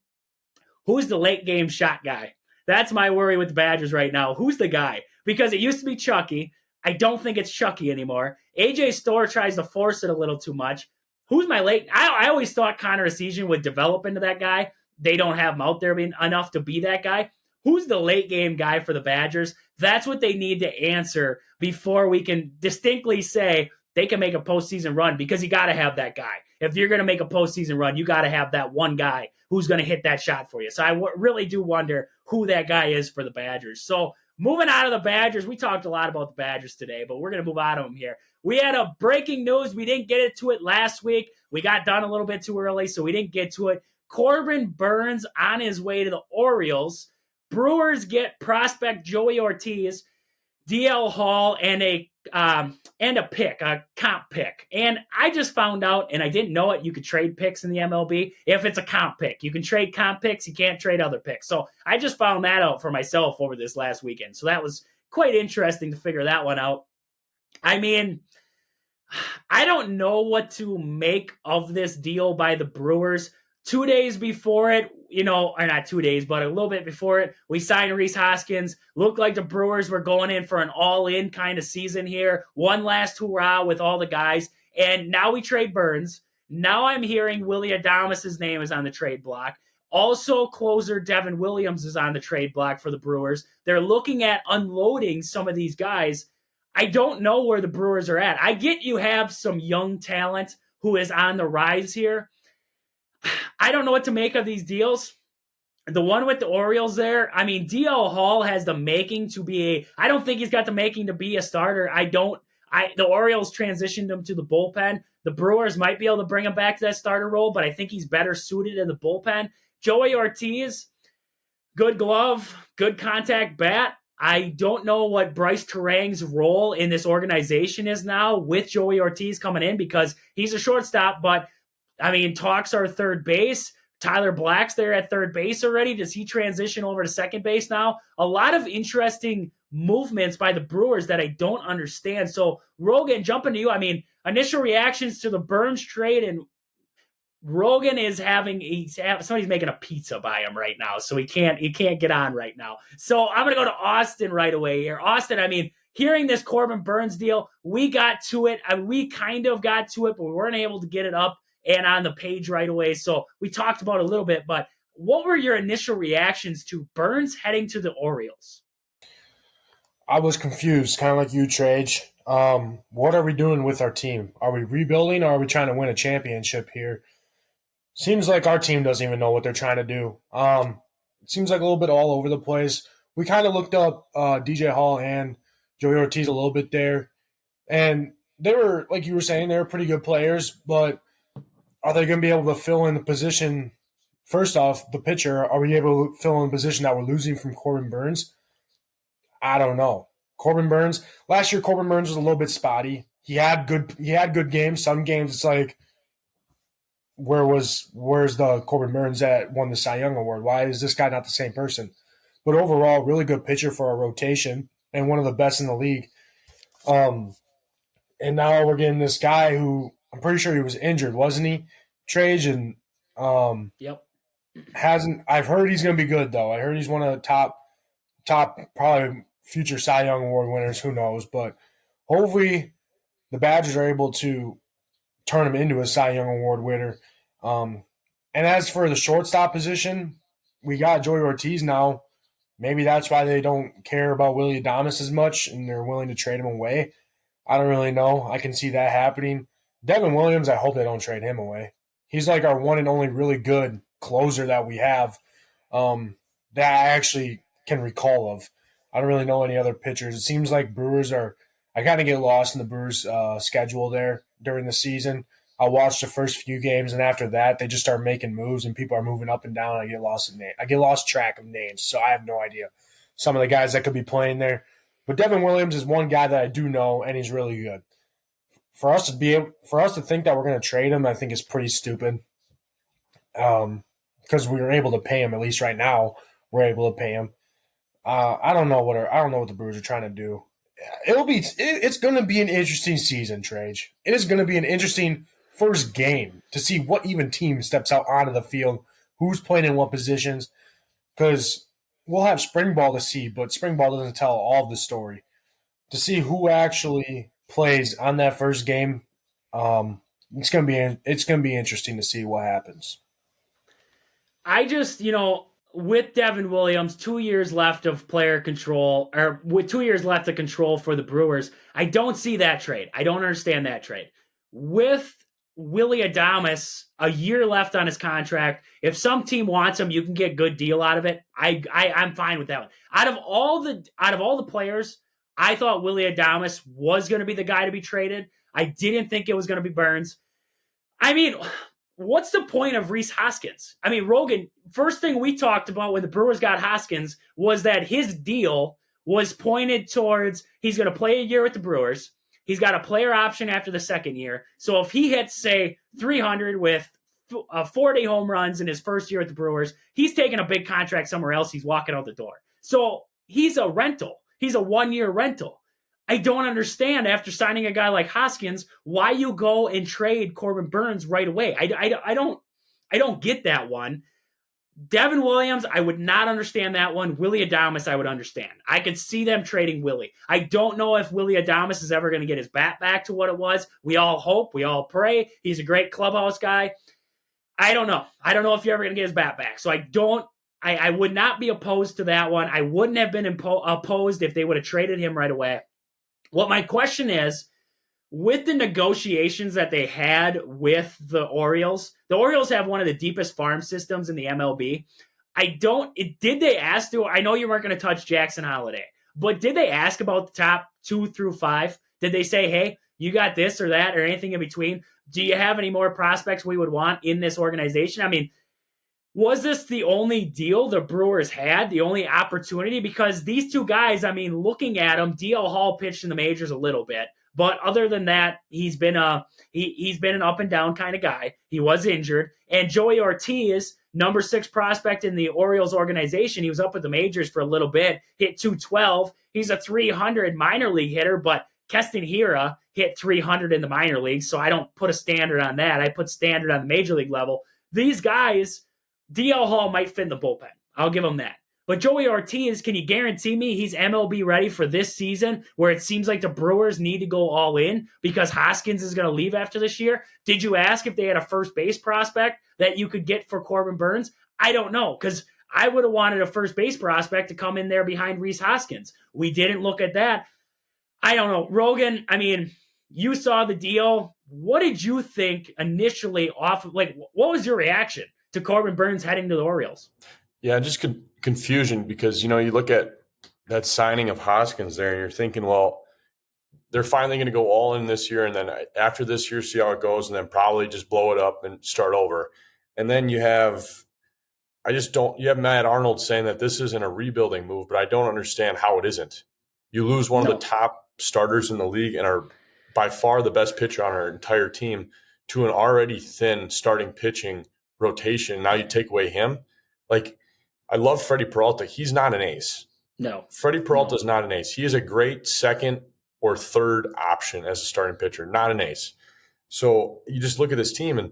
A: who's the late game shot guy? That's my worry with the Badgers right now. Who's the guy? Because it used to be Chucky. I don't think it's Chucky anymore. AJ Storr tries to force it a little too much. Who's my late? I always thought Connor Essegian would develop into that guy. They don't have him out there enough to be that guy. Who's the late game guy for the Badgers? That's what they need to answer before we can distinctly say they can make a postseason run, because you got to have that guy. If you're going to make a postseason run, you got to have that one guy who's going to hit that shot for you. So I really do wonder who that guy is for the Badgers. So moving out of the Badgers, we talked a lot about the Badgers today, but we're going to move out of them here. We had a breaking news. We didn't get to it last week. We got done a little bit too early, so we didn't get to it. Corbin Burnes on his way to the Orioles. Brewers get prospect Joey Ortiz, DL Hall, and a comp pick. And I just found out, and I didn't know it, you could trade picks in the MLB if it's a comp pick. You can trade comp picks. You can't trade other picks. So I just found that out for myself over this last weekend. So that was quite interesting to figure that one out. I mean, I don't know what to make of this deal by the Brewers. 2 days before it, or not 2 days, but a little bit before it, we signed Rhys Hoskins. Looked like the Brewers were going in for an all-in kind of season here. One last hurrah with all the guys. And now we trade Burnes. Now I'm hearing Willy Adames' name is on the trade block. Also, closer Devin Williams is on the trade block for the Brewers. They're looking at unloading some of these guys. I don't know where the Brewers are at. I get you have some young talent who is on the rise here. I don't know what to make of these deals. The one with the Orioles there, I mean, DL Hall has the making to be I don't think he's got the making to be a starter. The Orioles transitioned him to the bullpen. The Brewers might be able to bring him back to that starter role, but I think he's better suited in the bullpen. Joey Ortiz, good glove, good contact bat. I don't know what Bryce Terang's role in this organization is now with Joey Ortiz coming in, because he's a shortstop, but I mean, talks are third base. Tyler Black's there at third base already. Does he transition over to second base now? A lot of interesting movements by the Brewers that I don't understand. So, Rogan, jumping to you. I mean, initial reactions to the Burnes trade, and Rogan is somebody's making a pizza by him right now, so he can't get on right now. So I'm gonna go to Austin right away here. Austin, I mean, hearing this Corbin Burnes deal, we got to it. We kind of got to it, but we weren't able to get it up and on the page right away. So we talked about it a little bit, but what were your initial reactions to Burnes heading to the Orioles?
B: I was confused, kind of like you, Trage. What are we doing with our team? Are we rebuilding, or are we trying to win a championship here? Seems like our team doesn't even know what they're trying to do. It seems like a little bit all over the place. We kind of looked up DJ Hall and Joey Ortiz a little bit there, and they were, like you were saying, they were pretty good players, but are they going to be able to fill in the position? First off, the pitcher, are we able to fill in the position that we're losing from Corbin Burnes? I don't know. Corbin Burnes, last year Corbin Burnes was a little bit spotty. He had good games. Some games it's like, where's the Corbin Burnes that won the Cy Young Award? Why is this guy not the same person? But overall, really good pitcher for a rotation and one of the best in the league. And now we're getting this guy who I'm pretty sure he was injured, wasn't he? Trage, and
A: Yep.
B: hasn't. I've heard he's going to be good though. I heard he's one of the top probably future Cy Young Award winners. Who knows? But hopefully the Badgers are able to turn him into a Cy Young Award winner. And as for the shortstop position, we got Joey Ortiz now. Maybe that's why they don't care about Willie Adames as much and they're willing to trade him away. I don't really know. I can see that happening. Devin Williams, I hope they don't trade him away. He's like our one and only really good closer that we have that I actually can recall of. I don't really know any other pitchers. It seems like Brewers are – I kind of get lost in the Brewers' schedule there during the season. I'll watch the first few games, and after that, they just start making moves, and people are moving up and down. I get lost track of names, so I have no idea some of the guys that could be playing there. But Devin Williams is one guy that I do know, and he's really good. For us to think that we're going to trade him, I think is pretty stupid. Because we were able to pay him, at least right now, we're able to pay him. I don't know what the Brewers are trying to do. It's going to be an interesting season, Trage. It is going to be an interesting first game to see what even team steps out onto the field, who's playing in what positions, because we'll have spring ball to see, but spring ball doesn't tell all of the story. To see who actually plays on that first game, it's going to be interesting to see what happens.
A: I just, with Devin Williams, 2 years left of player control, or with 2 years left of control for the Brewers, I don't see that trade. I don't understand that trade. With Willie Adames, a year left on his contract, if some team wants him, you can get a good deal out of it. I'm fine with that one. Out of all the players, I thought Willie Adames was going to be the guy to be traded. I didn't think it was going to be Burnes. I mean, what's the point of Rhys Hoskins? I mean, Rogan, first thing we talked about when the Brewers got Hoskins was that his deal was pointed towards he's going to play a year with the Brewers. He's got a player option after the second year. So if he hits, say, 300 with 40 home runs in his first year with the Brewers, he's taking a big contract somewhere else. He's walking out the door. So he's a rental. He's a one-year rental. I don't understand after signing a guy like Hoskins why you go and trade Corbin Burnes right away. I don't get that one. Devin Williams, I would not understand that one. Willie Adames, I would understand. I could see them trading Willie. I don't know if Willie Adames is ever going to get his bat back to what it was. We all hope. We all pray. He's a great clubhouse guy. I don't know. I don't know if you're ever going to get his bat back. So I would not be opposed to that one. I wouldn't have been opposed if they would have traded him right away. What my question is, with the negotiations that they had with the Orioles have one of the deepest farm systems in the MLB. Did they ask to, I know you weren't going to touch Jackson Holiday, but did they ask about the top 2 through 5? Did they say, hey, you got this or that or anything in between? Do you have any more prospects we would want in this organization? I mean, was this the only deal the Brewers had, the only opportunity? Because these two guys, I mean, looking at them, DL Hall pitched in the majors a little bit. But other than that, he's been an up and down kind of guy. He was injured. And Joey Ortiz, number 6 prospect in the Orioles organization, he was up with the majors for a little bit, hit 212. He's a 300 minor league hitter, but Keston Hiura hit 300 in the minor leagues, so I don't put a standard on that. I put standard on the major league level. These guys, DL Hall might fit in the bullpen. I'll give him that. But Joey Ortiz, can you guarantee me he's MLB ready for this season where it seems like the Brewers need to go all in because Hoskins is going to leave after this year? Did you ask if they had a first base prospect that you could get for Corbin Burnes? I don't know, because I would have wanted a first base prospect to come in there behind Rhys Hoskins. We didn't look at that. I don't know. Rogan, I mean, you saw the deal. What did you think initially off of, what was your reaction to Corbin Burnes heading to the Orioles?
C: Yeah, just confusion because, you look at that signing of Hoskins there and you're thinking, well, they're finally going to go all in this year. And then after this year, see how it goes and then probably just blow it up and start over. And then you have Matt Arnold saying that this isn't a rebuilding move, but I don't understand how it isn't. You lose one of the top starters in the league and are by far the best pitcher on our entire team to an already thin starting pitching rotation. Now you take away him. I love Freddie Peralta. He's not an ace.
A: No.
C: Freddie Peralta is not an ace. He is a great second or third option as a starting pitcher, not an ace. So you just look at this team and,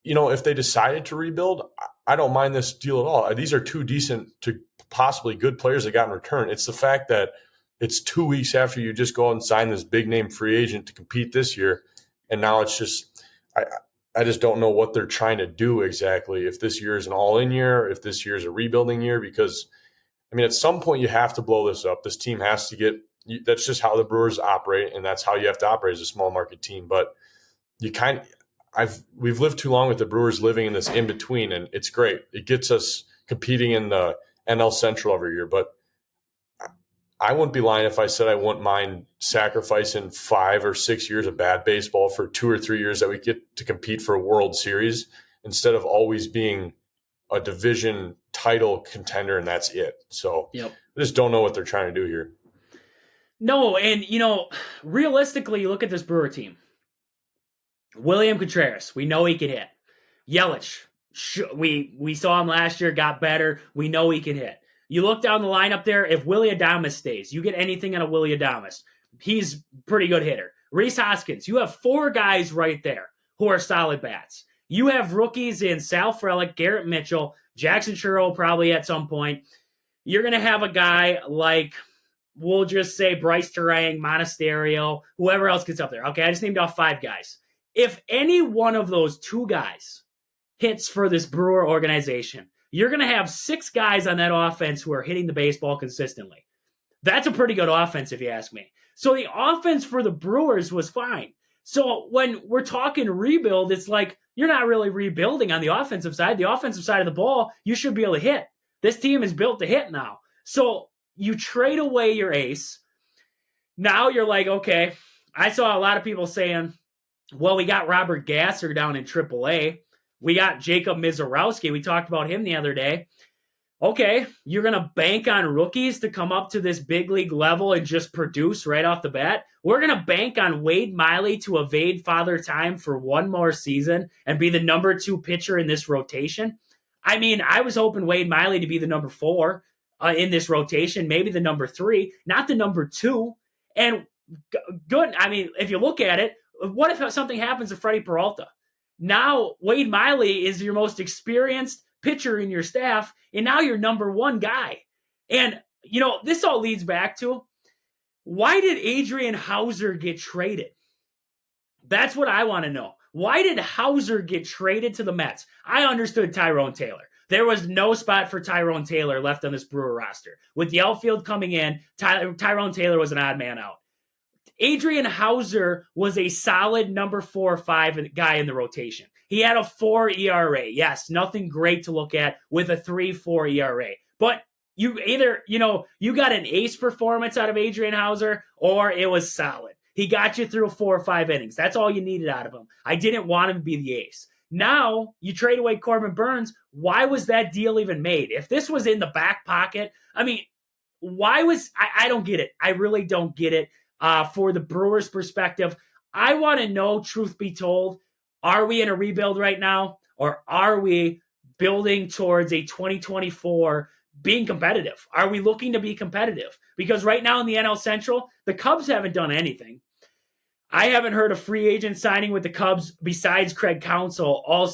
C: if they decided to rebuild, I don't mind this deal at all. These are two decent to possibly good players that got in return. It's the fact that it's 2 weeks after you just go out and sign this big name free agent to compete this year, and now it's just I just don't know what they're trying to do exactly. If this year is an all-in year, if this year is a rebuilding year, because I mean, at some point you have to blow this up. This team has to get. That's just how the Brewers operate, and that's how you have to operate as a small market team. But we've lived too long with the Brewers living in this in between, and it's great. It gets us competing in the NL Central every year. But I wouldn't be lying if I said I wouldn't mind sacrificing 5 or 6 years of bad baseball for 2 or 3 years that we get to compete for a World Series instead of always being a division title contender and that's it. So I just don't know what they're trying to do here.
A: No, and, realistically, you look at this Brewer team. William Contreras, we know he can hit. Yelich, we saw him last year, got better. We know he can hit. You look down the lineup there, if Willy Adames stays, you get anything out of Willy Adames. He's a pretty good hitter. Rhys Hoskins, you have 4 guys right there who are solid bats. You have rookies in Sal Frelick, Garrett Mitchell, Jackson Churro probably at some point. You're going to have a guy like, we'll just say Bryce Terang, Monasterio, whoever else gets up there. Okay, I just named off 5 guys. If any one of those 2 guys hits for this Brewer organization, you're going to have 6 guys on that offense who are hitting the baseball consistently. That's a pretty good offense, if you ask me. So the offense for the Brewers was fine. So when we're talking rebuild, it's like you're not really rebuilding on the offensive side. The offensive side of the ball, you should be able to hit. This team is built to hit now. So you trade away your ace. Now you're like, okay, I saw a lot of people saying, well, we got Robert Gasser down in AAA. We got Jacob Mizorowski. We talked about him the other day. Okay, you're going to bank on rookies to come up to this big league level and just produce right off the bat? We're going to bank on Wade Miley to evade Father Time for one more season and be the number 2 pitcher in this rotation? I mean, I was hoping Wade Miley to be the number 4 in this rotation, maybe the number 3, not the number 2. And good, I mean, if you look at it, what if something happens to Freddie Peralta? Now, Wade Miley is your most experienced pitcher in your staff, and now you're number 1 guy. And, this all leads back to, why did Adrian Hauser get traded? That's what I want to know. Why did Hauser get traded to the Mets? I understood Tyrone Taylor. There was no spot for Tyrone Taylor left on this Brewer roster. With the outfield coming in, Tyrone Taylor was an odd man out. Adrian Hauser was a solid number 4 or 5 guy in the rotation. He had a 4 ERA. Yes, nothing great to look at with a 3.4 ERA. But you either, you got an ace performance out of Adrian Hauser or it was solid. He got you through 4 or 5 innings. That's all you needed out of him. I didn't want him to be the ace. Now you trade away Corbin Burnes. Why was that deal even made? If this was in the back pocket, I mean, I don't get it. I really don't get it. For the Brewers' perspective, I want to know, truth be told, are we in a rebuild right now, or are we building towards a 2024 being competitive? Are we looking to be competitive? Because right now in the NL Central, the Cubs haven't done anything. I haven't heard a free agent signing with the Cubs besides Craig Counsell all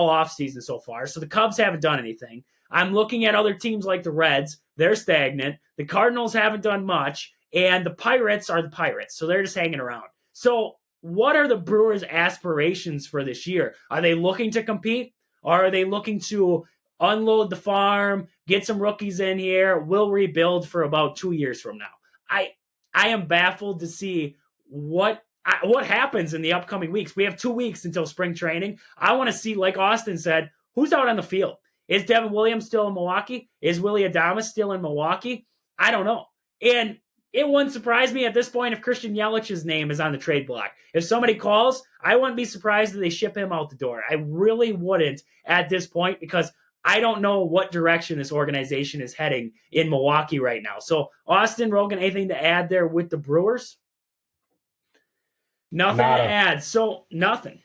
A: offseason so far. So the Cubs haven't done anything. I'm looking at other teams like the Reds. They're stagnant. The Cardinals haven't done much. And the Pirates are the Pirates. So they're just hanging around. So what are the Brewers' aspirations for this year? Are they looking to compete? Or are they looking to unload the farm, get some rookies in here, we'll rebuild for about 2 years from now? I am baffled to see what happens in the upcoming weeks. We have 2 weeks until spring training. I want to see, like Austin said, who's out on the field? Is Devin Williams still in Milwaukee? Is Willy Adames still in Milwaukee? I don't know. And it wouldn't surprise me at this point if Christian Yelich's name is on the trade block. If somebody calls, I wouldn't be surprised if they ship him out the door. I really wouldn't at this point because I don't know what direction this organization is heading in Milwaukee right now. So, Austin, Rogan, anything to add there with the Brewers? Nothing to add. So, nothing.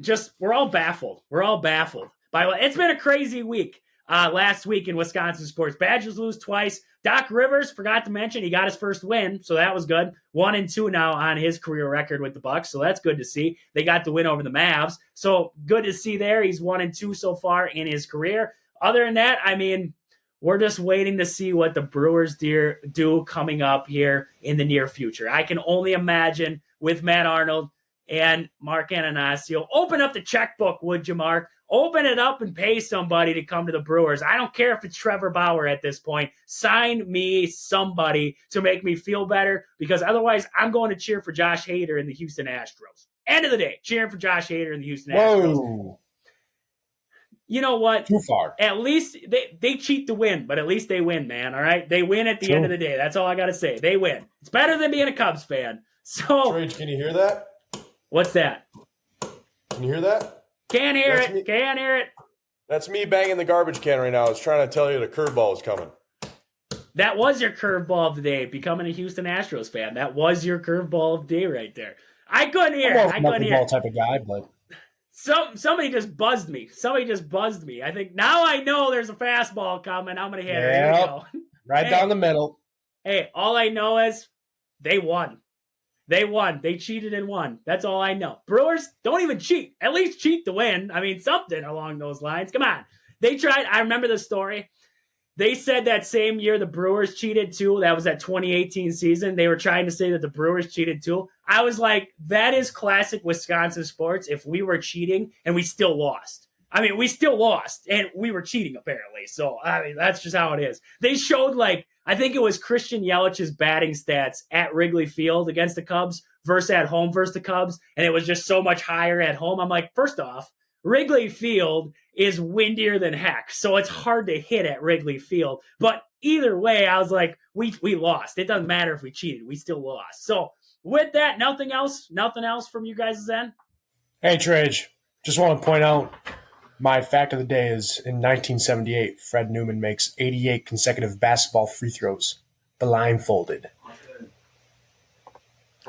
A: Just, we're all baffled. It's been a crazy week. last week in Wisconsin sports. Badgers lose twice. Doc Rivers, forgot to mention, he got his first win, so that was good. 1-2 now on his career record with the Bucks, so that's good to see. They got the win over the Mavs, so good to see there. He's 1-2 so far in his career. Other than that, I mean, we're just waiting to see what the Brewers do coming up here in the near future. I can only imagine with Matt Arnold and Mark Ananasio. Open up the checkbook, would you, Mark? Open it up and pay somebody to come to the Brewers. I don't care if it's Trevor Bauer at this point. Sign me somebody to make me feel better, because otherwise I'm going to cheer for Josh Hader and the Houston Astros. End of the day, cheering for Josh Hader and the Houston Astros. You know what?
B: Too far.
A: At least they cheat to win, but at least they win, man. All right? They win at the end of the day. That's all I got to say. They win. It's better than being a Cubs fan. So,
C: Trage, can you hear that?
A: What's that?
C: Can you hear that?
A: Can't hear it. Can't hear it.
C: That's me banging the garbage can right now. I was trying to tell you the curveball is coming.
A: That was your curveball of the day, becoming a Houston Astros fan. That was your curveball of the day right there. I couldn't hear it. I couldn't hear it.
B: Type of guy, but
A: somebody just buzzed me. I think now I know there's a fastball coming. I'm going to hit it. Here we go.
B: Right down the middle.
A: Hey, all I know is they won. They won. They cheated and won. That's all I know. Brewers, don't even cheat. At least cheat to win. I mean, something along those lines. Come on. They tried. I remember the story. They said that same year the Brewers cheated too. That was that 2018 season. They were trying to say that the Brewers cheated too. I was like, that is classic Wisconsin sports if we were cheating and we still lost. I mean, we still lost and we were cheating apparently. So, I mean, that's just how it is. They showed I think it was Christian Yelich's batting stats at Wrigley Field against the Cubs versus at home versus the Cubs. And it was just so much higher at home. I'm like, first off, Wrigley Field is windier than heck. So it's hard to hit at Wrigley Field. But either way, I was like, we lost. It doesn't matter if we cheated. We still lost. So with that, nothing else from you guys' end?
B: Hey, Trage, just want to point out my fact of the day is in 1978, Fred Newman makes 88 consecutive basketball free throws, blindfolded.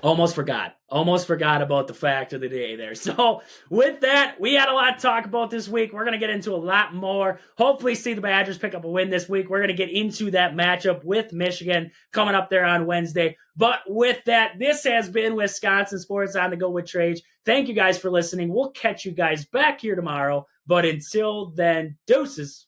A: Almost forgot about the fact of the day there. So with that, we had a lot to talk about this week. We're going to get into a lot more. Hopefully see the Badgers pick up a win this week. We're going to get into that matchup with Michigan coming up there on Wednesday. But with that, this has been Wisconsin Sports on the Go with Trage. Thank you guys for listening. We'll catch you guys back here tomorrow. But until then, deuces.